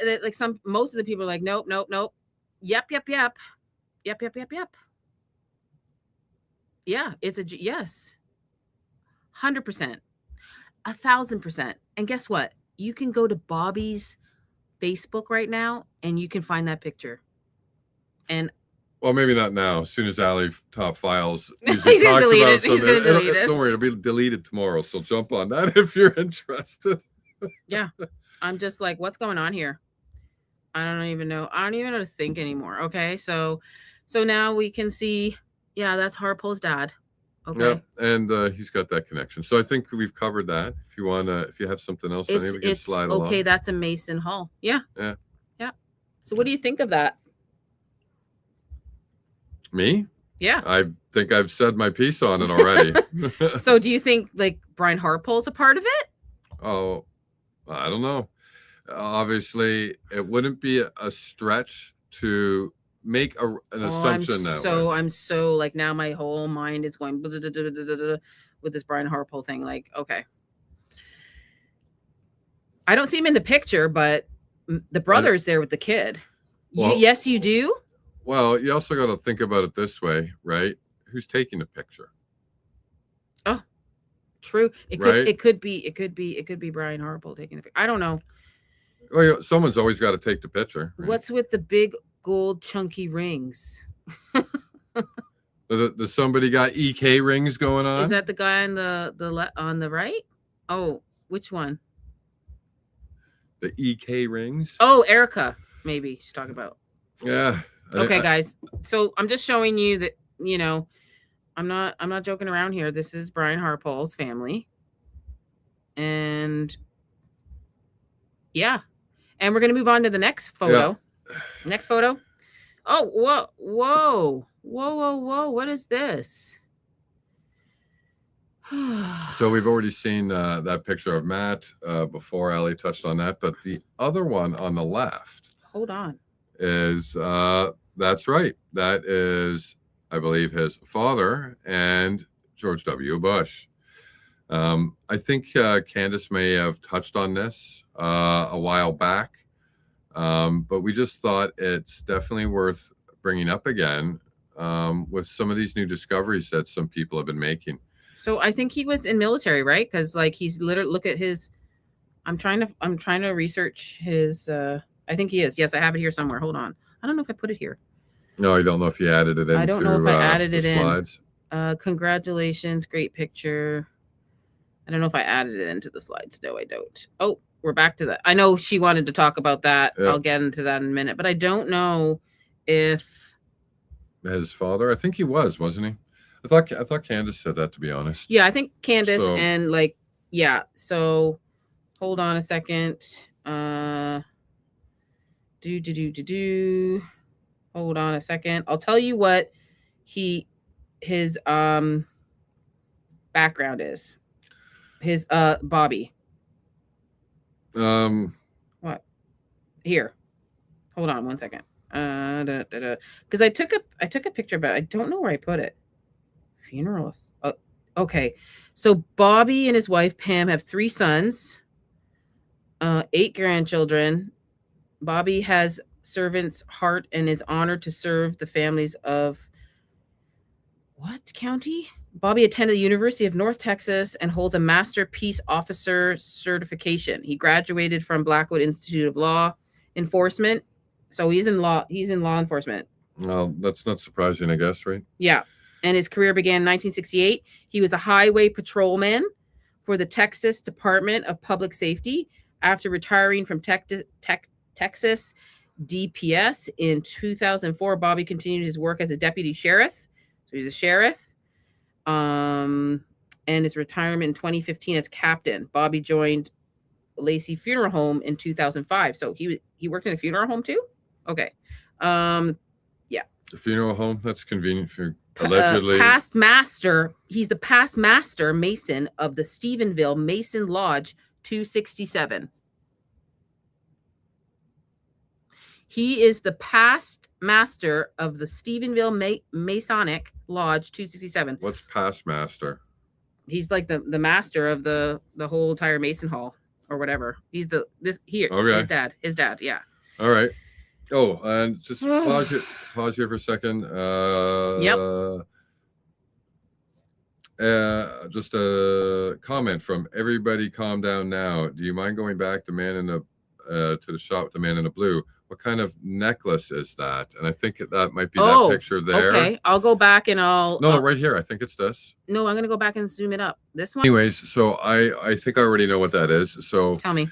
most of the people are like, nope. Yep. Yeah, it's a yes. 100%. 1,000%. And guess what? You can go to Bobby's Facebook right now and you can find that picture. And well, maybe not now. As soon as Ali Top Files usually talks about something, don't worry, it'll be deleted tomorrow. So jump on that if you're interested. Yeah, I'm just like, what's going on here? I don't even know. I don't even know how to think anymore. Okay, so now we can see. Yeah, that's Harpole's dad. Okay. Yeah, and he's got that connection. So I think we've covered that. If you have something else, we can slide along. Okay, that's a Mason Hall. Yeah. Yeah. So what do you think of that? Me? Yeah. I think I've said my piece on it already. So do you think like Brian Harpole's a part of it? Oh, I don't know. Obviously, it wouldn't be a stretch to make an assumption that way. I'm so like now my whole mind is going with this Brian Harpole thing. Like, okay. I don't see him in the picture, but the brother's there with the kid. Well, yes, you do. Well, you also got to think about it this way, right? Who's taking the picture? Oh, true. It could be Brian Harpole taking the picture. I don't know. Well, someone's always got to take the picture. Right? What's with the big gold chunky rings? Does somebody got EK rings going on? Is that the guy on the right? Oh, which one? The EK rings? Oh, Erica, maybe she's talking about. Yeah. Okay, guys. So I'm just showing you that, I'm not joking around here. This is Brian Harpole's family. And yeah. And we're going to move on to the next photo. Yeah. Next photo. Oh, whoa. What is this? So we've already seen that picture of Matt before Ali touched on that. But the other one on the left. Hold on. Is that's right. That is, I believe, his father and George W. Bush. I think Candace may have touched on this a while back, but we just thought it's definitely worth bringing up again with some of these new discoveries that some people have been making. So I think he was in military, right? Because like he's literally look at his. I'm trying to research his. I think he is. Yes, I have it here somewhere. Hold on. I don't know if I put it here. No, I don't know if you added it into I don't know if I added it slides. Congratulations. Great picture. I don't know if I added it into the slides. No, I don't. Oh, we're back to that. I know she wanted to talk about that. Yep. I'll get into that in a minute. But I don't know if... His father? I think he wasn't he? I thought Candace said that, to be honest. Yeah, I think Candace and like... Yeah, so hold on a second. Hold on a second. I'll tell you what his background is. His Bobby. What? Here. Hold on one second. Because I took a picture, but I don't know where I put it. Funerals. Oh, okay. So Bobby and his wife Pam have 3 sons, 8 grandchildren. Bobby has servant's heart and is honored to serve the families of what county? Bobby attended the University of North Texas and holds a Master Peace Officer certification. He graduated from Blackwood Institute of Law Enforcement. So he's in law enforcement. Well, that's not surprising, I guess, right? Yeah. And his career began in 1968. He was a highway patrolman for the Texas Department of Public Safety. After retiring from Texas DPS in 2004, Bobby continued his work as a deputy sheriff. So he's a sheriff. And his retirement in 2015 as captain. Bobby joined Lacey Funeral Home in 2005. So he worked in a funeral home too? Okay. Yeah. The funeral home, that's convenient for allegedly. Past master. He's the past master Mason of the Stephenville Mason Lodge 267. He is the past master of the Stephenville Masonic Lodge 267. What's past master? He's like the master of the whole entire Mason Hall or whatever. He's okay. His dad, yeah. All right. Oh, and just pause here for a second. Yep. Just a comment from everybody. Calm down now. Do you mind going back to the shot with the man in the blue? What kind of necklace is that? And I think that might be that picture there. Okay, I'll go back and I'll. No, right here. I think it's this. No, I'm gonna go back and zoom it up. This one. Anyways, so I think I already know what that is. So tell me.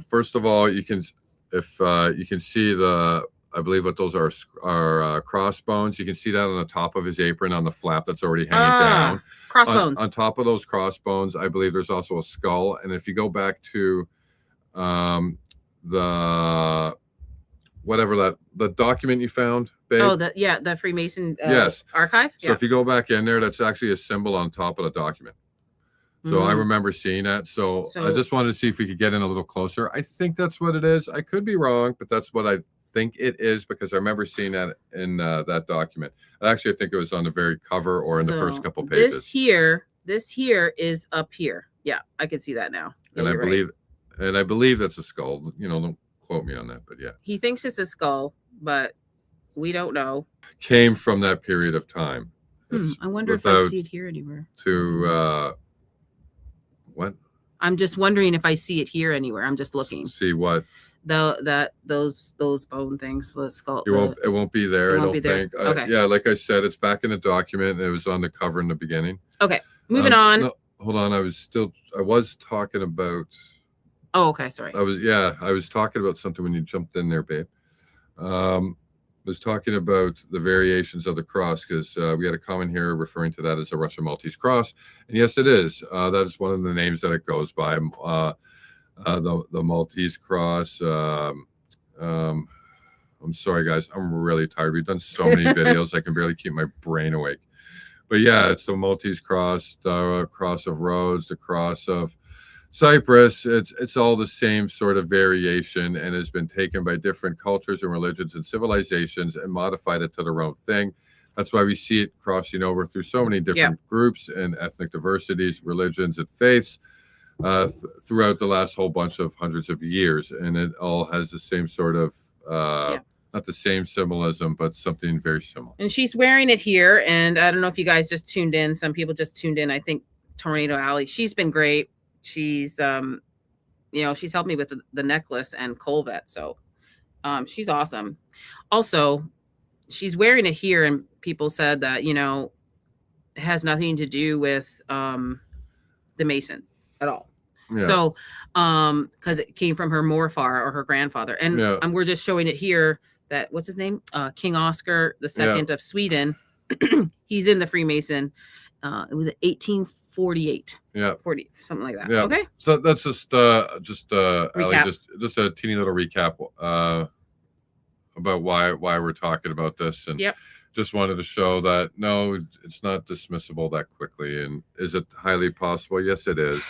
First of all, you can see I believe what those are crossbones. You can see that on the top of his apron on the flap that's already hanging down. Crossbones. On top of those crossbones, I believe there's also a skull. And if you go back to the document you found, babe. Oh, the Freemason yes. archive. So if you go back in there, that's actually a symbol on top of the document. So I remember seeing that. So I just wanted to see if we could get in a little closer. I think that's what it is. I could be wrong, but that's what I think it is because I remember seeing that in that document. Actually, I think it was on the very cover or in the first couple pages. This here is up here. Yeah, I can see that now. Yeah, and I believe that's a skull. Don't quote me on that, but yeah. He thinks it's a skull, but we don't know. Came from that period of time. I wonder if I see it here anywhere. What? I'm just wondering if I see it here anywhere. I'm just looking. See what? Those bone things. The skull. It won't be there. I don't think. Okay. Yeah, like I said, it's back in the document. It was on the cover in the beginning. Okay, moving on. No, hold on. I was talking about. Oh, okay. Sorry. I was talking about something when you jumped in there, babe. Was talking about the variations of the cross because we had a comment here referring to that as a Russian Maltese cross, and yes, it is. That is one of the names that it goes by. The Maltese cross. I'm sorry, guys. I'm really tired. We've done so many videos. I can barely keep my brain awake. But yeah, it's the Maltese cross, the cross of Rhodes, the cross of Cyprus. It's all the same sort of variation and has been taken by different cultures and religions and civilizations and modified it to their own thing. That's why we see it crossing over through so many different groups and ethnic diversities, religions, and faiths throughout the last whole bunch of hundreds of years. And it all has the same sort of, not the same symbolism, but something very similar. And she's wearing it here. And I don't know if you guys just tuned in. Some people just tuned in. I think Tornado Alley. She's been great. She's she's helped me with the necklace and Colvet, so she's awesome. Also, she's wearing it here, and people said that it has nothing to do with the Mason at all. Yeah. So because it came from her morfar or her grandfather, and we're just showing it here that what's his name, King Oscar II of Sweden. He's in the Freemason. It was 1848. 40, something like that. Okay. So that's just Allie, just a teeny little recap about why we're talking about this, and just wanted to show that no, it's not dismissible that quickly. And is it highly possible? Yes, it is.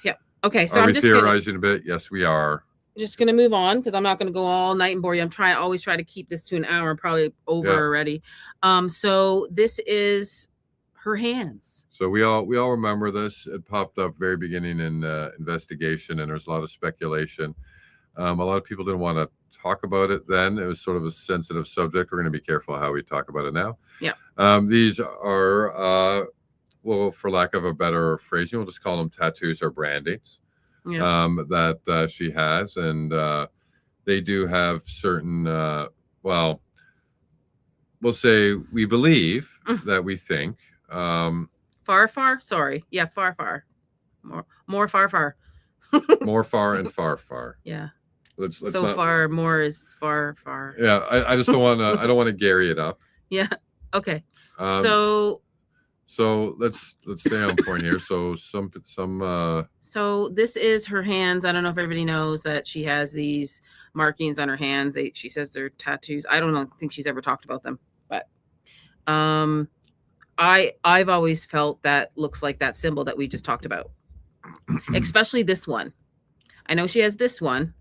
Yeah. Okay. So are we theorizing a bit? Yes, we are. Just gonna move on because I'm not gonna go all night and bore you. Always try to keep this to an hour. Probably over already. So this is her hands. So we all remember this. It popped up very beginning in investigation, and there's a lot of speculation. A lot of people didn't want to talk about it then. It was sort of a sensitive subject. We're going to be careful how we talk about it now. Yeah. These are well, for lack of a better phrasing, we'll just call them tattoos or brandings. Yeah. That she has, and they do have certain. Well, we'll say we believe that we think. Far. Sorry. Yeah, far. More far. More far and far. Yeah. Let's so not, far, more is far. Yeah, I just don't want to. I don't want to Gary it up. Yeah. Okay. So let's stay on point here. So some. So this is her hands. I don't know if everybody knows that she has these markings on her hands. She says they're tattoos. I don't think she's ever talked about them, but I've always felt that looks like that symbol that we just talked about, especially this one. I know she has this one.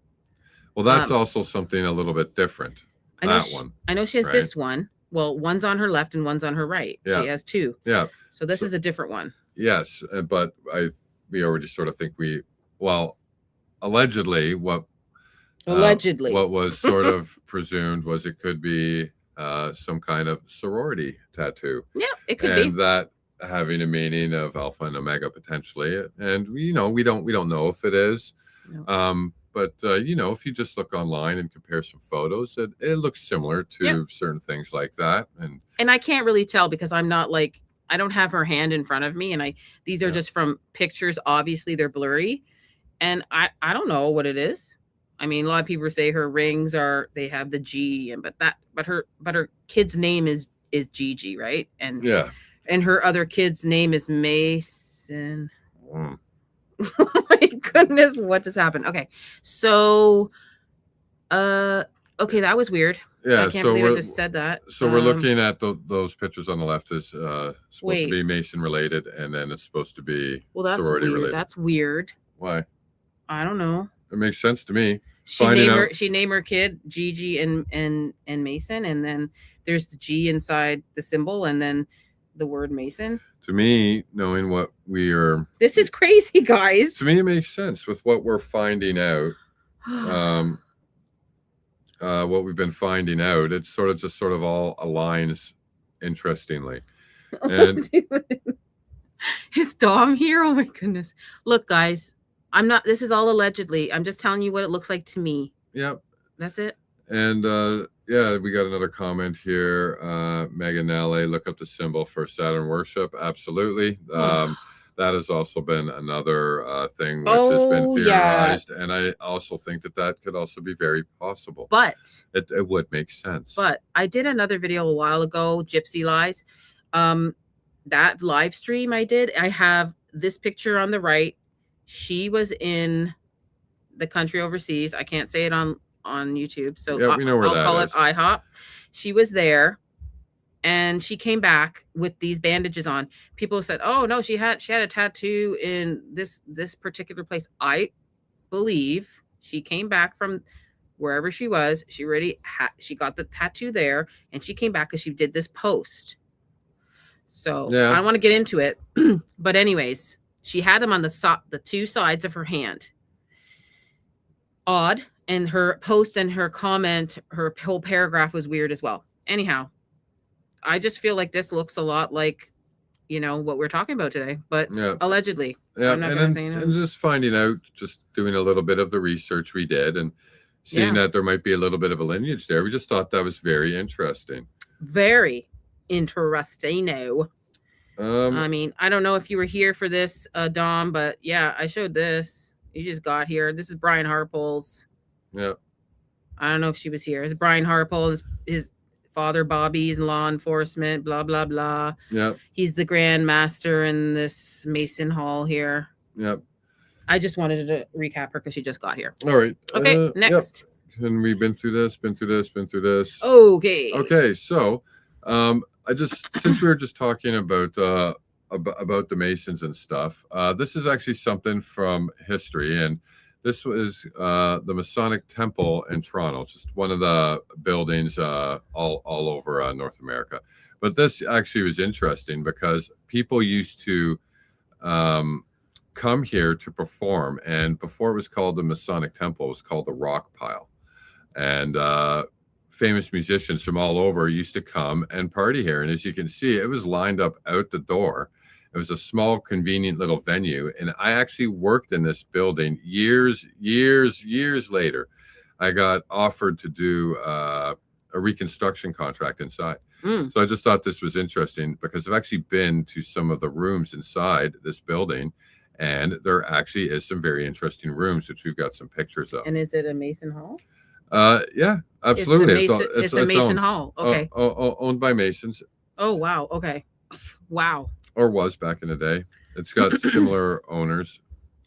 Well, that's also something a little bit different. I know she has this one. Well, one's on her left and one's on her right. Yeah. She has two. Yeah. So this is a different one. Yes, but we already sort of think allegedly what was sort of presumed was it could be some kind of sorority tattoo. Yeah, it could be. And that having a meaning of alpha and omega potentially. And we don't know if it is. No. But if you just look online and compare some photos, it looks similar to certain things like that. And I can't really tell because I'm not I don't have her hand in front of me, and these are just from pictures. Obviously, they're blurry, and I don't know what it is. I mean, a lot of people say her rings they have the G, but her kid's name is Gigi, right? And and her other kid's name is Mason. Oh my goodness, what just happened? Okay, so okay, that was weird. Yeah, I can't believe I just said that. So we're looking at those pictures on the left is supposed to be Mason related, and then it's supposed to be sorority related. That's weird. Why? I don't know. It makes sense to me. She named her kid Gigi and Mason, and then there's the G inside the symbol, and then the word Mason. To me, knowing what this is crazy, guys. To me, it makes sense with what we're finding out. What we've been finding out, it sort of all aligns interestingly. And is Dom here? Oh my goodness. Look, guys, this is all allegedly. I'm just telling you what it looks like to me. Yep. That's it. And we got another comment here. Megan Nale, look up the symbol for Saturn worship. Absolutely. That has also been another thing which has been theorized. Yeah. And I also think that could also be very possible. But it would make sense. But I did another video a while ago, Gypsy Lies. That live stream I did, I have this picture on the right. She was in the country overseas. I can't say it on YouTube. So yeah, we know where I'll call it IHOP. She was there. And she came back with these bandages on. People said, "Oh no, she had a tattoo in this particular place." I believe she came back from wherever she was. She got the tattoo there, and she came back because she did this post. So I don't want to get into it, but anyways, she had them on the two sides of her hand. Odd, and her post and her comment, her whole paragraph was weird as well. Anyhow. I just feel like this looks a lot like, what we're talking about today, but allegedly. Yeah, I'm not going to say anything. And just finding out, just doing a little bit of the research we did and seeing that there might be a little bit of a lineage there. We just thought that was very interesting. Very interesting. I mean, I don't know if you were here for this, Dom, but yeah, I showed this. You just got here. This is Brian Harpole's. Yeah. I don't know if she was here. It's Brian Harpole, his father Bobby's law enforcement, blah blah blah. Yeah. He's the Grand Master in this Mason Hall here. Yep. I just wanted to recap her because she just got here. All right. Okay, next. Yep. And we've been through this. Okay. So since we were just talking about the Masons and stuff, this is actually something from history, and this was the Masonic Temple in Toronto, just one of the buildings all over North America. But this actually was interesting because people used to come here to perform. And before it was called the Masonic Temple, it was called the Rock Pile. And famous musicians from all over used to come and party here. And as you can see, it was lined up out the door. It was a small, convenient little venue. And I actually worked in this building years later. I got offered to do a reconstruction contract inside. So I just thought this was interesting because I've actually been to some of the rooms inside this building, and there actually is some very interesting rooms, which we've got some pictures of. And is it a Mason Hall? Yeah, absolutely. It's a Mason owned. Hall. Okay. Owned by Masons. Oh, wow. Okay. Wow. Or was back in the day. It's got similar owners.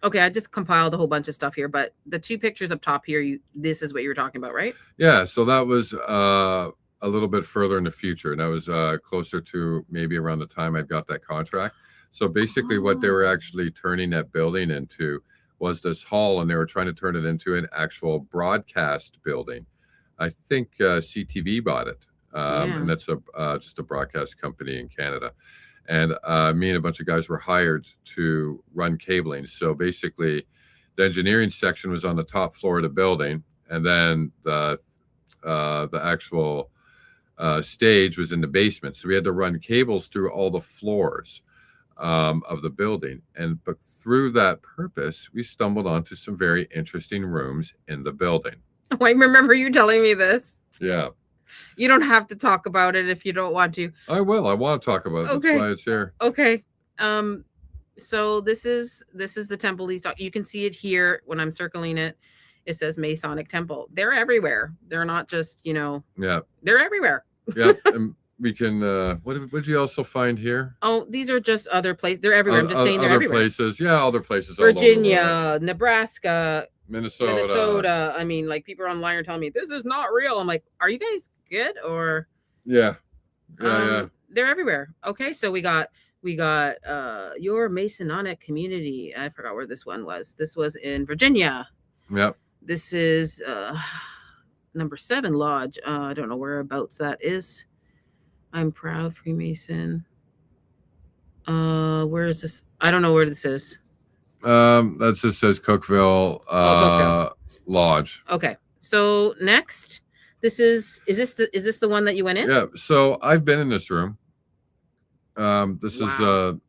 Okay, I just compiled a whole bunch of stuff here, but the 2 pictures up top here, this is what you were talking about, right? Yeah, so that was a little bit further in the future, and that was closer to maybe around the time I'd got that contract. So basically what they were actually turning that building into was this hall, and they were trying to turn it into an actual broadcast building. I think CTV bought it, and that's just a broadcast company in Canada. And me and a bunch of guys were hired to run cabling. So basically, the engineering section was on the top floor of the building, and then the actual stage was in the basement. So we had to run cables through all the floors of the building. But through that purpose, we stumbled onto some very interesting rooms in the building. Oh, I remember you telling me this. Yeah. You don't have to talk about it if you don't want to. I will. I want to talk about it. Okay. That's why it's here. Okay. So this is the temple he's talking. You can see it here when I'm circling it. It says Masonic Temple. They're everywhere. They're not just, Yeah. They're everywhere. Yeah. And we can what did you also find here? Oh, these are just other places. They're everywhere. I'm just saying they're other everywhere. Places. Yeah, other places. all over the Virginia, world. Nebraska, Minnesota. I mean, like, people online are telling me this is not real. I'm like, are you guys good? Or Yeah. they're everywhere. Okay, so we got your Masonic community. I forgot where this one was. This was in Virginia. Yep. This is number 7 lodge. I don't know whereabouts that is. I'm proud Freemason. Where is this? I don't know where this is. That just says Cookville Lodge. Okay. So next, is this the one that you went in? Yeah. So I've been in this room. This is Wow.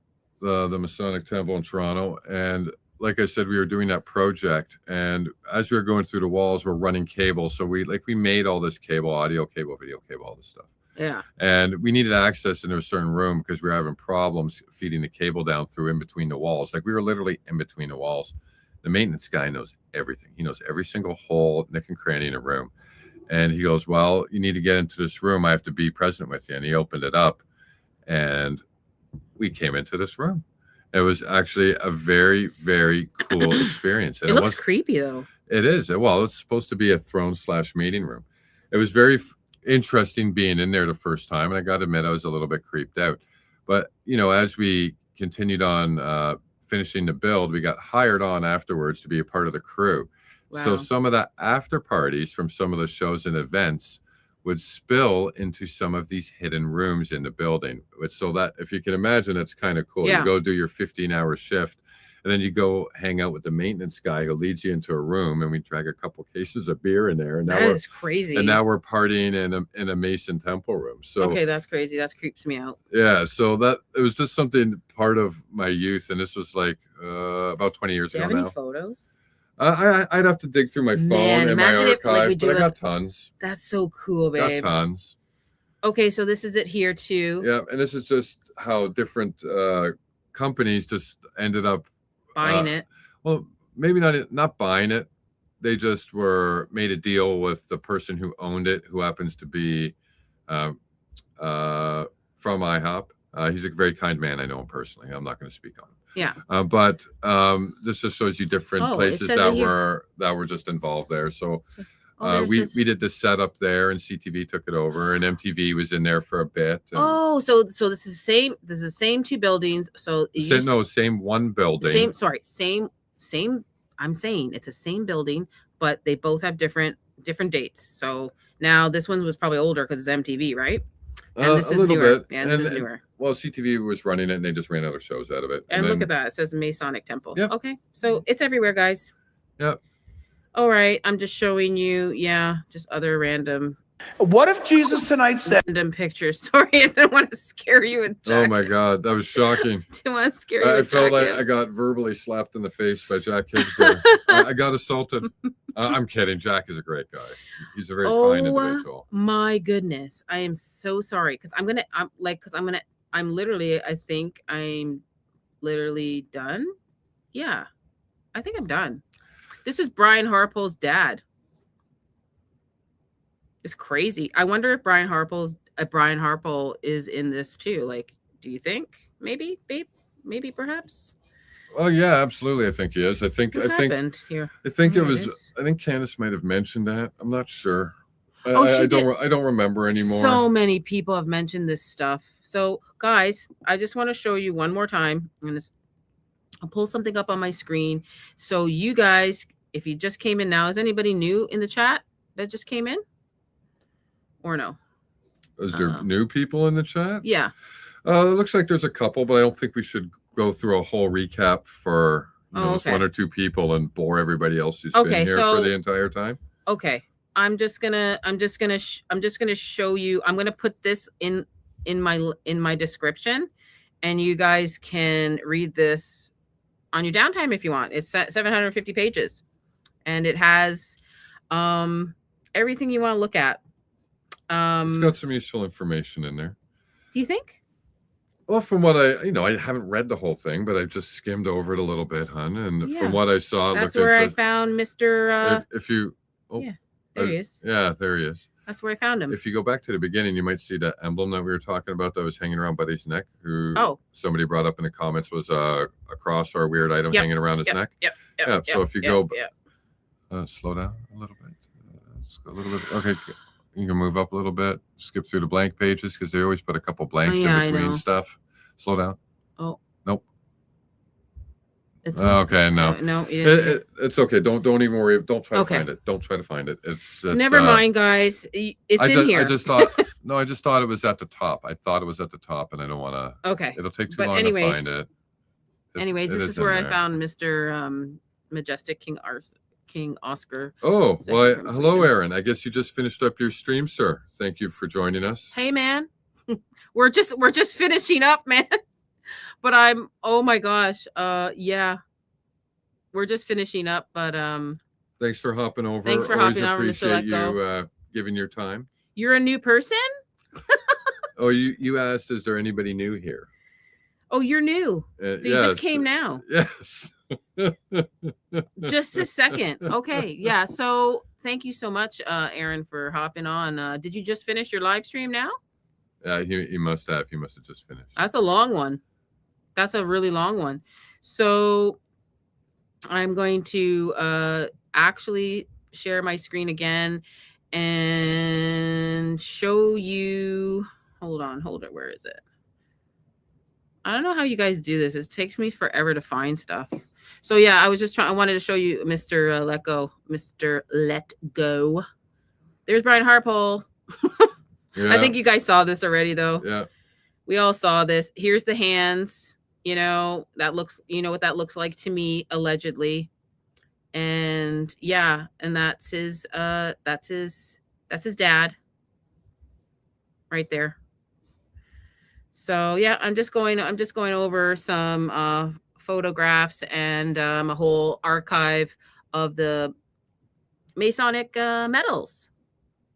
the Masonic Temple in Toronto, and like I said, we were doing that project, and as we were going through the walls, we're running cable. So we made all this cable, audio cable, video cable, all this stuff. Yeah. And we needed access into a certain room because we were having problems feeding the cable down through in between the walls. Like, we were literally in between the walls. The maintenance guy knows everything. He knows every single hole, nook and cranny in a room. And he goes, well, you need to get into this room. I have to be present with you. And he opened it up, and we came into this room. It was actually a very, very cool experience. And It looks creepy though. It is. Well, it's supposed to be a throne/meeting room. It was very interesting being in there the first time, and I got to admit I was a little bit creeped out. But as we continued on finishing the build, we got hired on afterwards to be a part of the crew. Wow. So some of the after parties from some of the shows and events would spill into some of these hidden rooms in the building. So that, if you can imagine, it's kind of cool. Yeah. You go do your 15-hour shift, and then you go hang out with the maintenance guy who leads you into a room, and we drag a couple cases of beer in there. And That is crazy. And now we're partying in a Mason temple room. So okay, that's crazy. That creeps me out. yeah, so that it was just something part of my youth, and this was like about 20 years Do you ago have now. any photos? I'd have to dig through my phone and my imagine it, like, archive, we but do I got tons. That's so cool, babe. Got tons. Okay, so this is it here too. Yeah, and this is just how different companies just ended up Buying it. Well, maybe not buying it. They just made a deal with the person who owned it, who happens to be from IHOP. He's a very kind man. I know him personally. I'm not going to speak on him. Yeah. But this just shows you different places says that it here. were just involved there. So it we says- did the setup there, and CTV took it over, and MTV was in there for a bit. And Oh, so this is the same. This is the same 2 buildings. So same one building. Same. I'm saying it's the same building, but they both have different dates. So now this one was probably older because it's MTV, right? And this a is little newer. bit. Yeah, this is newer. Well, CTV was running it, and they just ran other shows out of it. And then, look at that. It says Masonic Temple. Yep. Okay. So it's everywhere, guys. Yep. All right. I'm just showing you, just other random. What if Jesus tonight said, Random pictures. Sorry, I didn't want to scare you with Jack. Oh my God, that was shocking. Didn't want to scare you I with felt Jack like Hibbs. I got verbally slapped in the face by Jack Hibbs there. I got assaulted. I'm kidding. Jack is a great guy. He's a very kind individual. My goodness, I am so sorry because I'm literally. I think I'm literally done. Yeah, I think I'm done. This is Brian Harpole's dad. It's crazy. I wonder if Brian Harpole is in this too. Like, do you think maybe, babe? Maybe, perhaps. Oh yeah, absolutely. I think he is. I think Here. I think it was. I think Candace might have mentioned that. I'm not sure. I don't remember anymore. So many people have mentioned this stuff. So guys, I just want to show you one more time. I'll pull something up on my screen. So you guys, if you just came in now, is anybody new in the chat that just came in? Or no? Is there new people in the chat? Yeah. It looks like there's a couple, but I don't think we should go through a whole recap for just one or two people and bore everybody else who's been here for the entire time. Okay. I'm just gonna show you. I'm gonna put this in my description, and you guys can read this on your downtime if you want. It's 750 pages, and it has everything you want to look at. It's got some useful information in there. Do you think? Well, from what I haven't read the whole thing, but I've just skimmed over it a little bit, hon. And from what I saw, that's where I found Mr. If you, there he is. Yeah, there he is. That's where I found him. If you go back to the beginning, you might see that emblem that we were talking about that was hanging around Buddy's neck. Somebody brought up in the comments was a cross or a weird item hanging around his neck. So if you go, slow down a little bit. Let's go a little bit. Okay. You can move up a little bit, skip through the blank pages because they always put a couple blanks in between stuff. Slow down. Oh. Nope. It's okay. No. No. It's okay. Don't even worry. Don't try to find it. Don't try to find it. It's never mind, guys. It's in here. I just thought it was at the top. I thought it was at the top, and I don't want to. Okay. It'll take too long to find it. This is where I found Mr. Majestic King Oscar. Oh, well, hello, Aaron. I guess you just finished up your stream, sir. Thank you for joining us. Hey, man. we're just finishing up, man. But oh my gosh. Yeah. We're just finishing up, but thanks for hopping over. Thanks for hopping over, Mr. Appreciate you giving your time. You're a new person? Oh, you asked, is there anybody new here? Oh, you're new. So you just came now. Yes. Just a second. Okay. Yeah. So thank you so much, Aaron, for hopping on. Did you just finish your live stream now? Yeah, he must have. He must have just finished. That's a long one. That's a really long one. So I'm going to actually share my screen again and show you. Hold it. Where is it? I don't know how you guys do this. It takes me forever to find stuff. So yeah, I wanted to show you Mr. Let Go. There's Brian Harpole. I think you guys saw this already though. Yeah. We all saw this. Here's the hands, what that looks like to me, allegedly. And yeah, and that's his dad right there. So yeah, I'm just going over some photographs and a whole archive of the Masonic medals.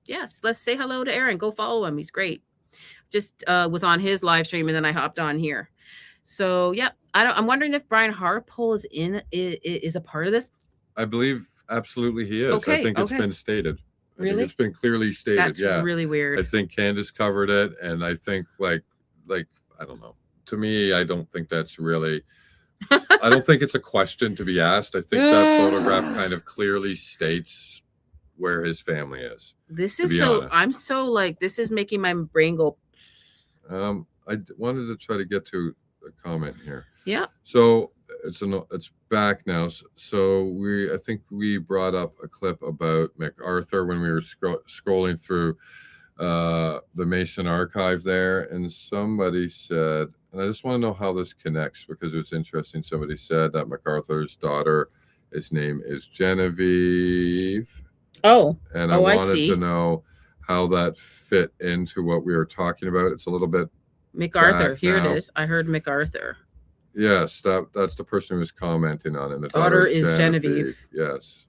Yes, let's say hello to Aaron. Go follow him. He's great. Just was on his live stream and then I hopped on here. So yeah, I'm wondering if Brian Harpole is a part of this. I believe absolutely he is. Okay, I think it's been stated. Really? I think it's been clearly stated. That's really weird. I think Candace covered it, and I think like I don't know. To me, I don't think that's really. I don't think it's a question to be asked. I think that photograph kind of clearly states where his family is. This is so. Honest. I'm so like this is making my brain go. I wanted to try to get to a comment here. Yeah. So it's back now. So I think we brought up a clip about MacArthur when we were scrolling through the Mason archive there, and somebody said, and I just want to know how this connects because it was interesting. Somebody said that MacArthur's daughter, his name is Genevieve. Oh. And I wanted to know how that fit into what we were talking about. It's a little bit MacArthur. back Here now. it is. I heard MacArthur. Yes, that's the person who was commenting on it. And the Daughter daughter is Genevieve. Yes,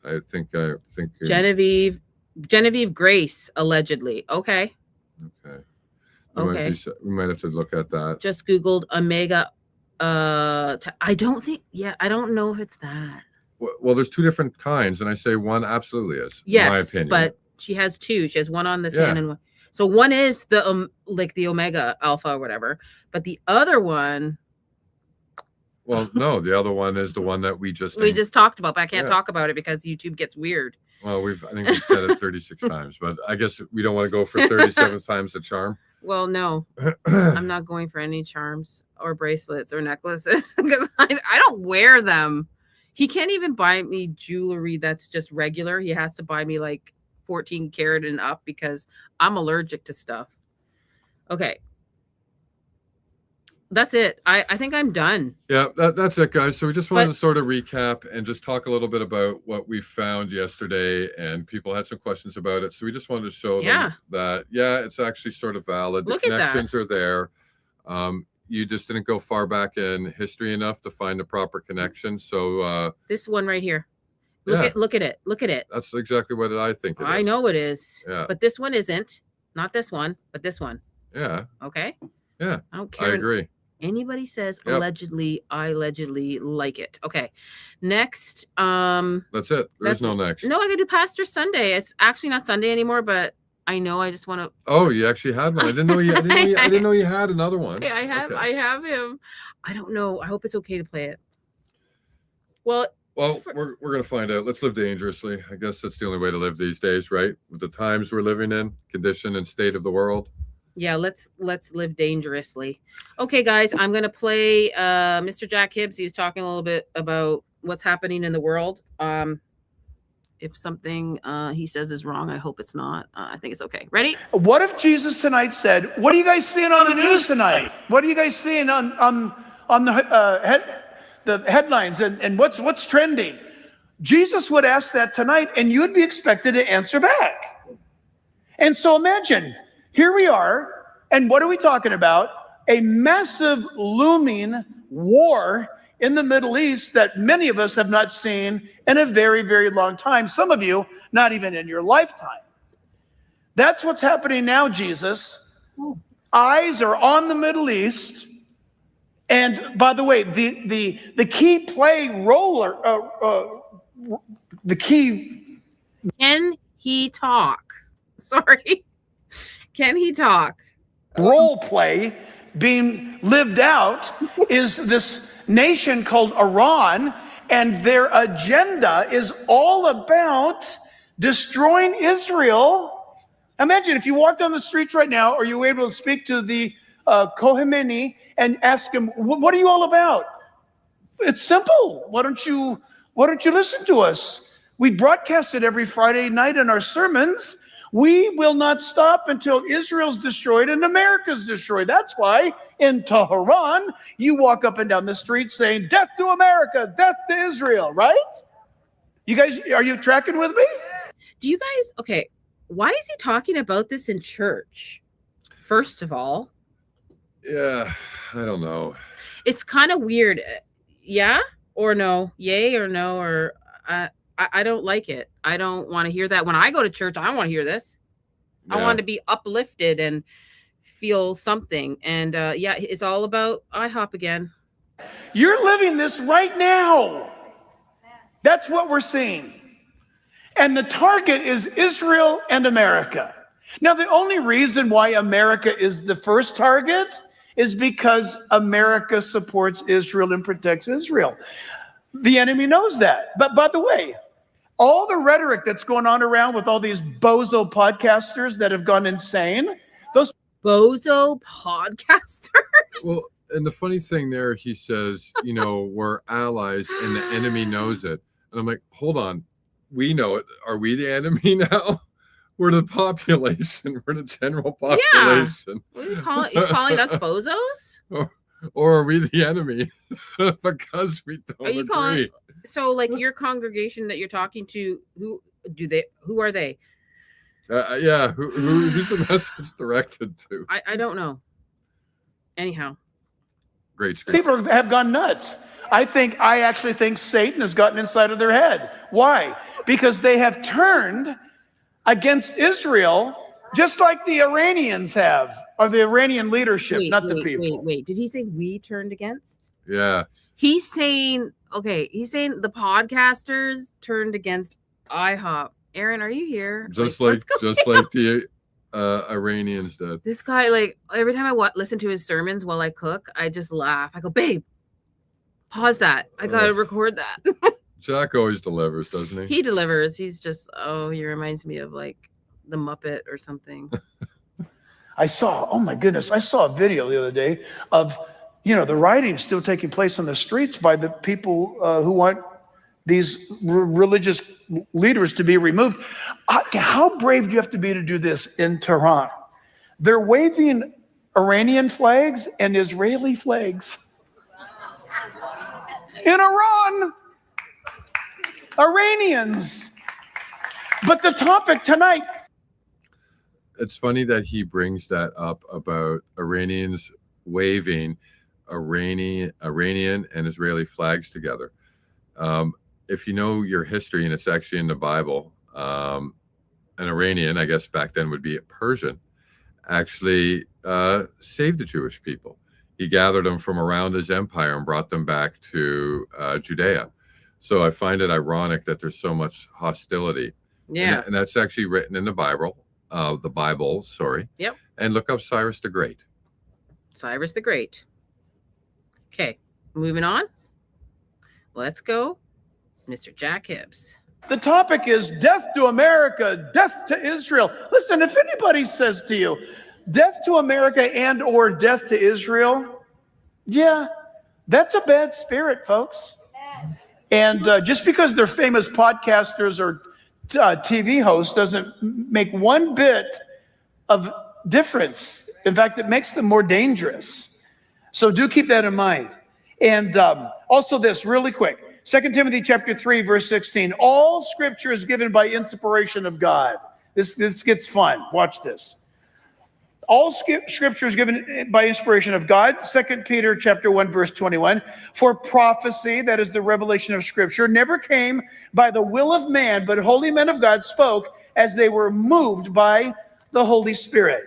I think Genevieve Grace, allegedly. Okay. Okay. Okay. We might have to look at that. Just Googled Omega. I don't know if it's that. Well, there's two different kinds, and I say one absolutely is. Yes, in my opinion. but she has two. She has one on this hand and one. So one is the like the Omega Alpha or whatever, but the other one. Well, no, the other one is the one that we just talked about, but I can't talk about it because YouTube gets weird. Well, I think we've said it 36 times, but I guess we don't want to go for 37 times the charm. Well, no, I'm not going for any charms or bracelets or necklaces because I don't wear them. He can't even buy me jewelry that's just regular. He has to buy me like 14 karat and up because I'm allergic to stuff. Okay. That's it. I think I'm done. Yeah, that's it, guys. So we just wanted to sort of recap and just talk a little bit about what we found yesterday, and people had some questions about it. So we just wanted to show them that, it's actually sort of valid. The connections are there. You just didn't go far back in history enough to find the proper connection. So this one right here. Look at it. That's exactly what I think it is. I know it is. Yeah. But this one isn't. Not this one, but this one. Yeah. Okay. Yeah. I don't care. I agree. Anybody says allegedly, I allegedly like it. Okay. Next. That's it. There's no next. No, I gotta do Pastor Sunday. It's actually not Sunday anymore, but I know I just want to. Oh, you actually had one. I didn't know you. I didn't know you had another one. I have him. I don't know. I hope it's okay to play it. Well, we're gonna find out. Let's live dangerously. I guess that's the only way to live these days, right? With the times we're living in, condition and state of the world. Yeah, let's live dangerously. Okay, guys, I'm gonna play Mr. Jack Hibbs. He was talking a little bit about what's happening in the world. If something he says is wrong, I hope it's not. I think it's okay. Ready? What if Jesus tonight said, "What are you guys seeing on the news tonight? What are you guys seeing on the headlines and what's trending?" Jesus would ask that tonight, and you'd be expected to answer back. And so imagine. Here we are, and what are we talking about? A massive looming war in the Middle East that many of us have not seen in a very, very long time. Some of you, not even in your lifetime. That's what's happening now, Jesus. Eyes are on the Middle East. And by the way, the key play roller, the key. Can he talk? Sorry. Can he talk? Role play being lived out is this nation called Iran, and their agenda is all about destroying Israel. Imagine if you walked on the streets right now, or you were able to speak to the Khomeini and ask him, "What are you all about?" It's simple. Why don't you listen to us? We broadcast it every Friday night in our sermons. We will not stop until Israel's destroyed and America's destroyed. That's why in Tehran, you walk up and down the street saying, "Death to America, death to Israel," right? You guys, are you tracking with me? Do you guys, okay, why is he talking about this in church? First of all. Yeah, I don't know. It's kind of weird. Yeah or no? Yay or no? Or I don't like it. I don't want to hear that. When I go to church, I want to hear this. Yeah. I want to be uplifted and feel something. And it's all about IHOP again. You're living this right now. That's what we're seeing. And the target is Israel and America. Now, the only reason why America is the first target is because America supports Israel and protects Israel. The enemy knows that. But by the way, all the rhetoric that's going on around with all these bozo podcasters that have gone insane, those bozo podcasters. Well, and the funny thing there, he says, we're allies and the enemy knows it. And I'm like, hold on, we know it. Are we the enemy now? We're the population. We're the general population. Yeah. He's calling us bozos? Or are we the enemy? Because we don't agree. So like your congregation that you're talking to, who are they? Yeah, who's the message directed to? I don't know. Anyhow, Great screen. People have gone nuts. I actually think Satan has gotten inside of their head. Why? Because they have turned against Israel, just like the Iranians have, or the Iranian leadership, the people. Wait. Did he say we turned against? Yeah. He's saying the podcasters turned against IHOP. Aaron, are you here? Just like the Iranians did. This guy, like, every time I listen to his sermons while I cook, I just laugh. I go, babe, pause that. I gotta record that. Jack always delivers, doesn't he? He delivers. He's just, he reminds me of like the Muppet or something. I saw a video the other day of, the rioting still taking place on the streets by the people who want these religious leaders to be removed. How brave do you have to be to do this in Tehran? They're waving Iranian flags and Israeli flags. In Iran, Iranians. But the topic tonight. It's funny that he brings that up about Iranians waving Iranian and Israeli flags together. If you know your history, and it's actually in the Bible, an Iranian, I guess back then would be a Persian, actually saved the Jewish people. He gathered them from around his empire and brought them back to Judea. So I find it ironic that there's so much hostility. Yeah. And that's actually written in the Bible. Yep. And look up Cyrus the Great. Cyrus the Great. Okay, moving on. Let's go, Mr. Jack Hibbs. The topic is death to America, death to Israel. Listen, if anybody says to you, death to America and or death to Israel, yeah, that's a bad spirit, folks. And just because they're famous podcasters or TV hosts doesn't make one bit of difference. In fact, it makes them more dangerous. So do keep that in mind. And also this, really quick. 2 Timothy chapter 3, verse 16. All scripture is given by inspiration of God. This gets fun. Watch this. All scripture is given by inspiration of God. 2 Peter chapter 1, verse 21. For prophecy, that is the revelation of scripture, never came by the will of man, but holy men of God spoke as they were moved by the Holy Spirit.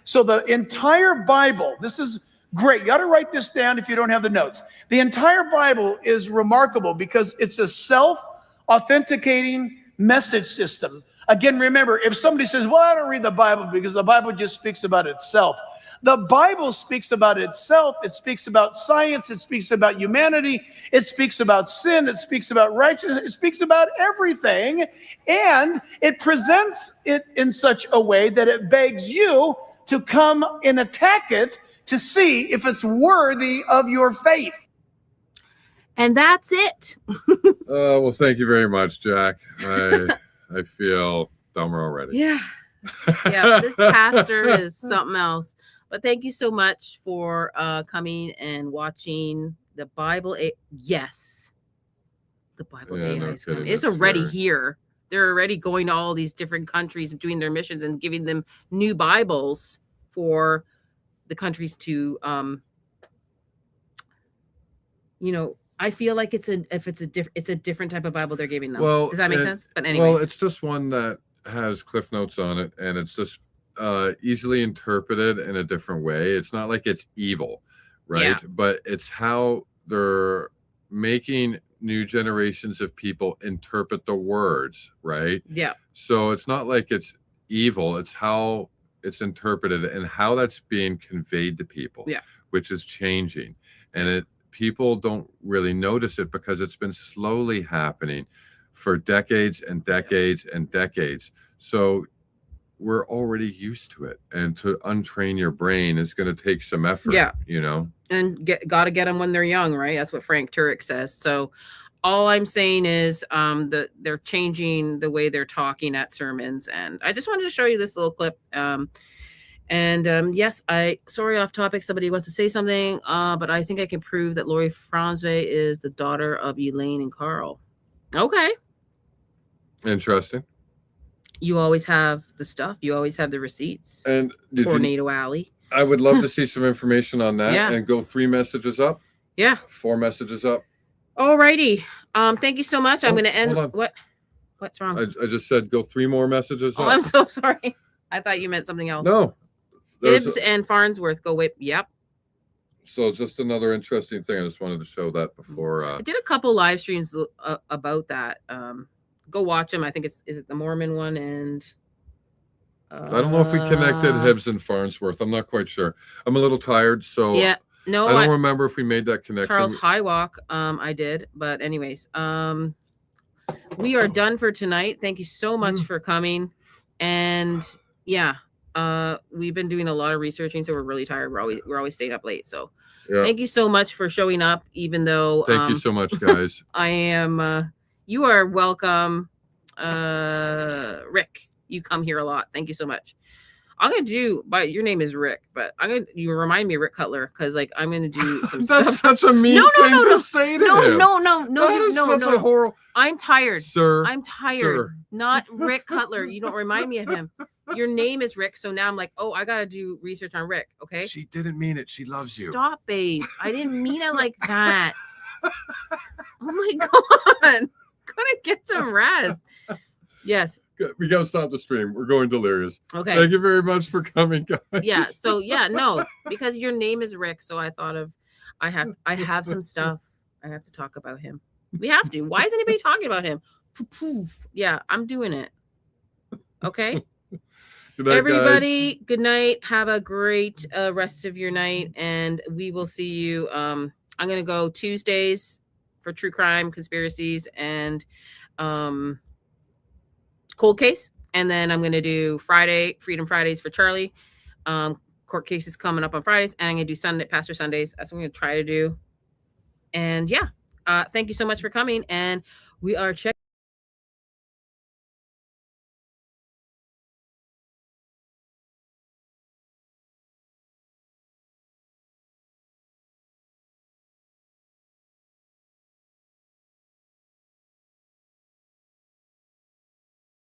So the entire Bible, this is great. You got to write this down if you don't have the notes. The entire Bible is remarkable because it's a self-authenticating message system. Again, remember, if somebody says, well, I don't read the Bible because the Bible just speaks about itself. The Bible speaks about itself. It speaks about science. It speaks about humanity. It speaks about sin. It speaks about righteousness. It speaks about everything. And it presents it in such a way that it begs you to come and attack it to see if it's worthy of your faith. And that's it. Well, thank you very much, Jack. I feel dumber already. Yeah. Yeah, this pastor is something else. But thank you so much for coming and watching the Bible. Yes. The Bible AI is coming. It's already here. They're already going to all these different countries and doing their missions and giving them new Bibles for the countries to I feel like it's a different type of Bible they're giving them. Well, does that make sense? But anyways. Well, it's just one that has cliff notes on it, and it's just easily interpreted in a different way. It's not like it's evil, right? Yeah. But it's how they're making new generations of people interpret the words, right? Yeah. So it's not like it's evil. It's how it's interpreted and how that's being conveyed to people, yeah, which is changing. And people don't really notice it because it's been slowly happening for decades and decades and decades. So we're already used to it. And to untrain your brain is going to take some effort, yeah, And got to get them when they're young, right? That's what Frank Turek says. So all I'm saying is that they're changing the way they're talking at sermons. And I just wanted to show you this little clip. Yes, sorry, off topic. Somebody wants to say something, but I think I can prove that Lori Franzwe is the daughter of Elaine and Carl. Okay. Interesting. You always have the stuff. You always have the receipts. And Tornado Alley. I would love to see some information on that. Yeah. And go 3 messages up. Yeah. 4 messages up. Alrighty. Thank you so much. I'm Oh, going to end. hold on. What's wrong? I just said go 3 more messages Oh, up. I'm so sorry. I thought you meant something else. No. Hibbs and Farnsworth go way. Yep. So just another interesting thing. I just wanted to show that before. I did a couple live streams about that. Go watch them. I think is it the Mormon one and. I don't know if we connected Hibbs and Farnsworth. I'm not quite sure. I'm a little tired, so yeah. No, I don't remember if we made that connection. Charles Highwalk, I did, but anyways, we are done for tonight. Thank you so much for coming, and yeah, we've been doing a lot of researching, so we're really tired. We're always staying up late, so Yeah. thank you so much for showing up, even though Thank you so much, guys. I am. You are welcome, Rick. You come here a lot. Thank you so much. I'm gonna do, but your name is Rick, but you remind me of Rick Cutler because like I'm gonna do some That's stuff. such a mean thing to say to him. No. Horrible. I'm tired. Sir. I'm tired. Sir. Not Rick Cutler. You don't remind me of him. Your name is Rick, so now I'm like, oh, I gotta do research on Rick. Okay. She didn't mean it. She loves you. Stop, babe. I didn't mean it like that. Oh my god. Gotta get some rest. Yes. We got to stop the stream. We're going delirious. Okay. Thank you very much for coming, guys. Yeah. So yeah, no, because your name is Rick, so I thought of, I have some stuff. I have to talk about him. We have to. Why is anybody talking about him? Poof. Yeah, I'm doing it. Okay. Good night, Everybody, guys. good night. Have a great rest of your night, and we will see you. I'm gonna go Tuesdays for true crime, conspiracies, and cold case, and then I'm gonna do Freedom Fridays for Charlie. Court cases coming up on Fridays, and I'm gonna do Pastor Sundays. That's what I'm gonna try to do. And yeah, thank you so much for coming, and we are checking.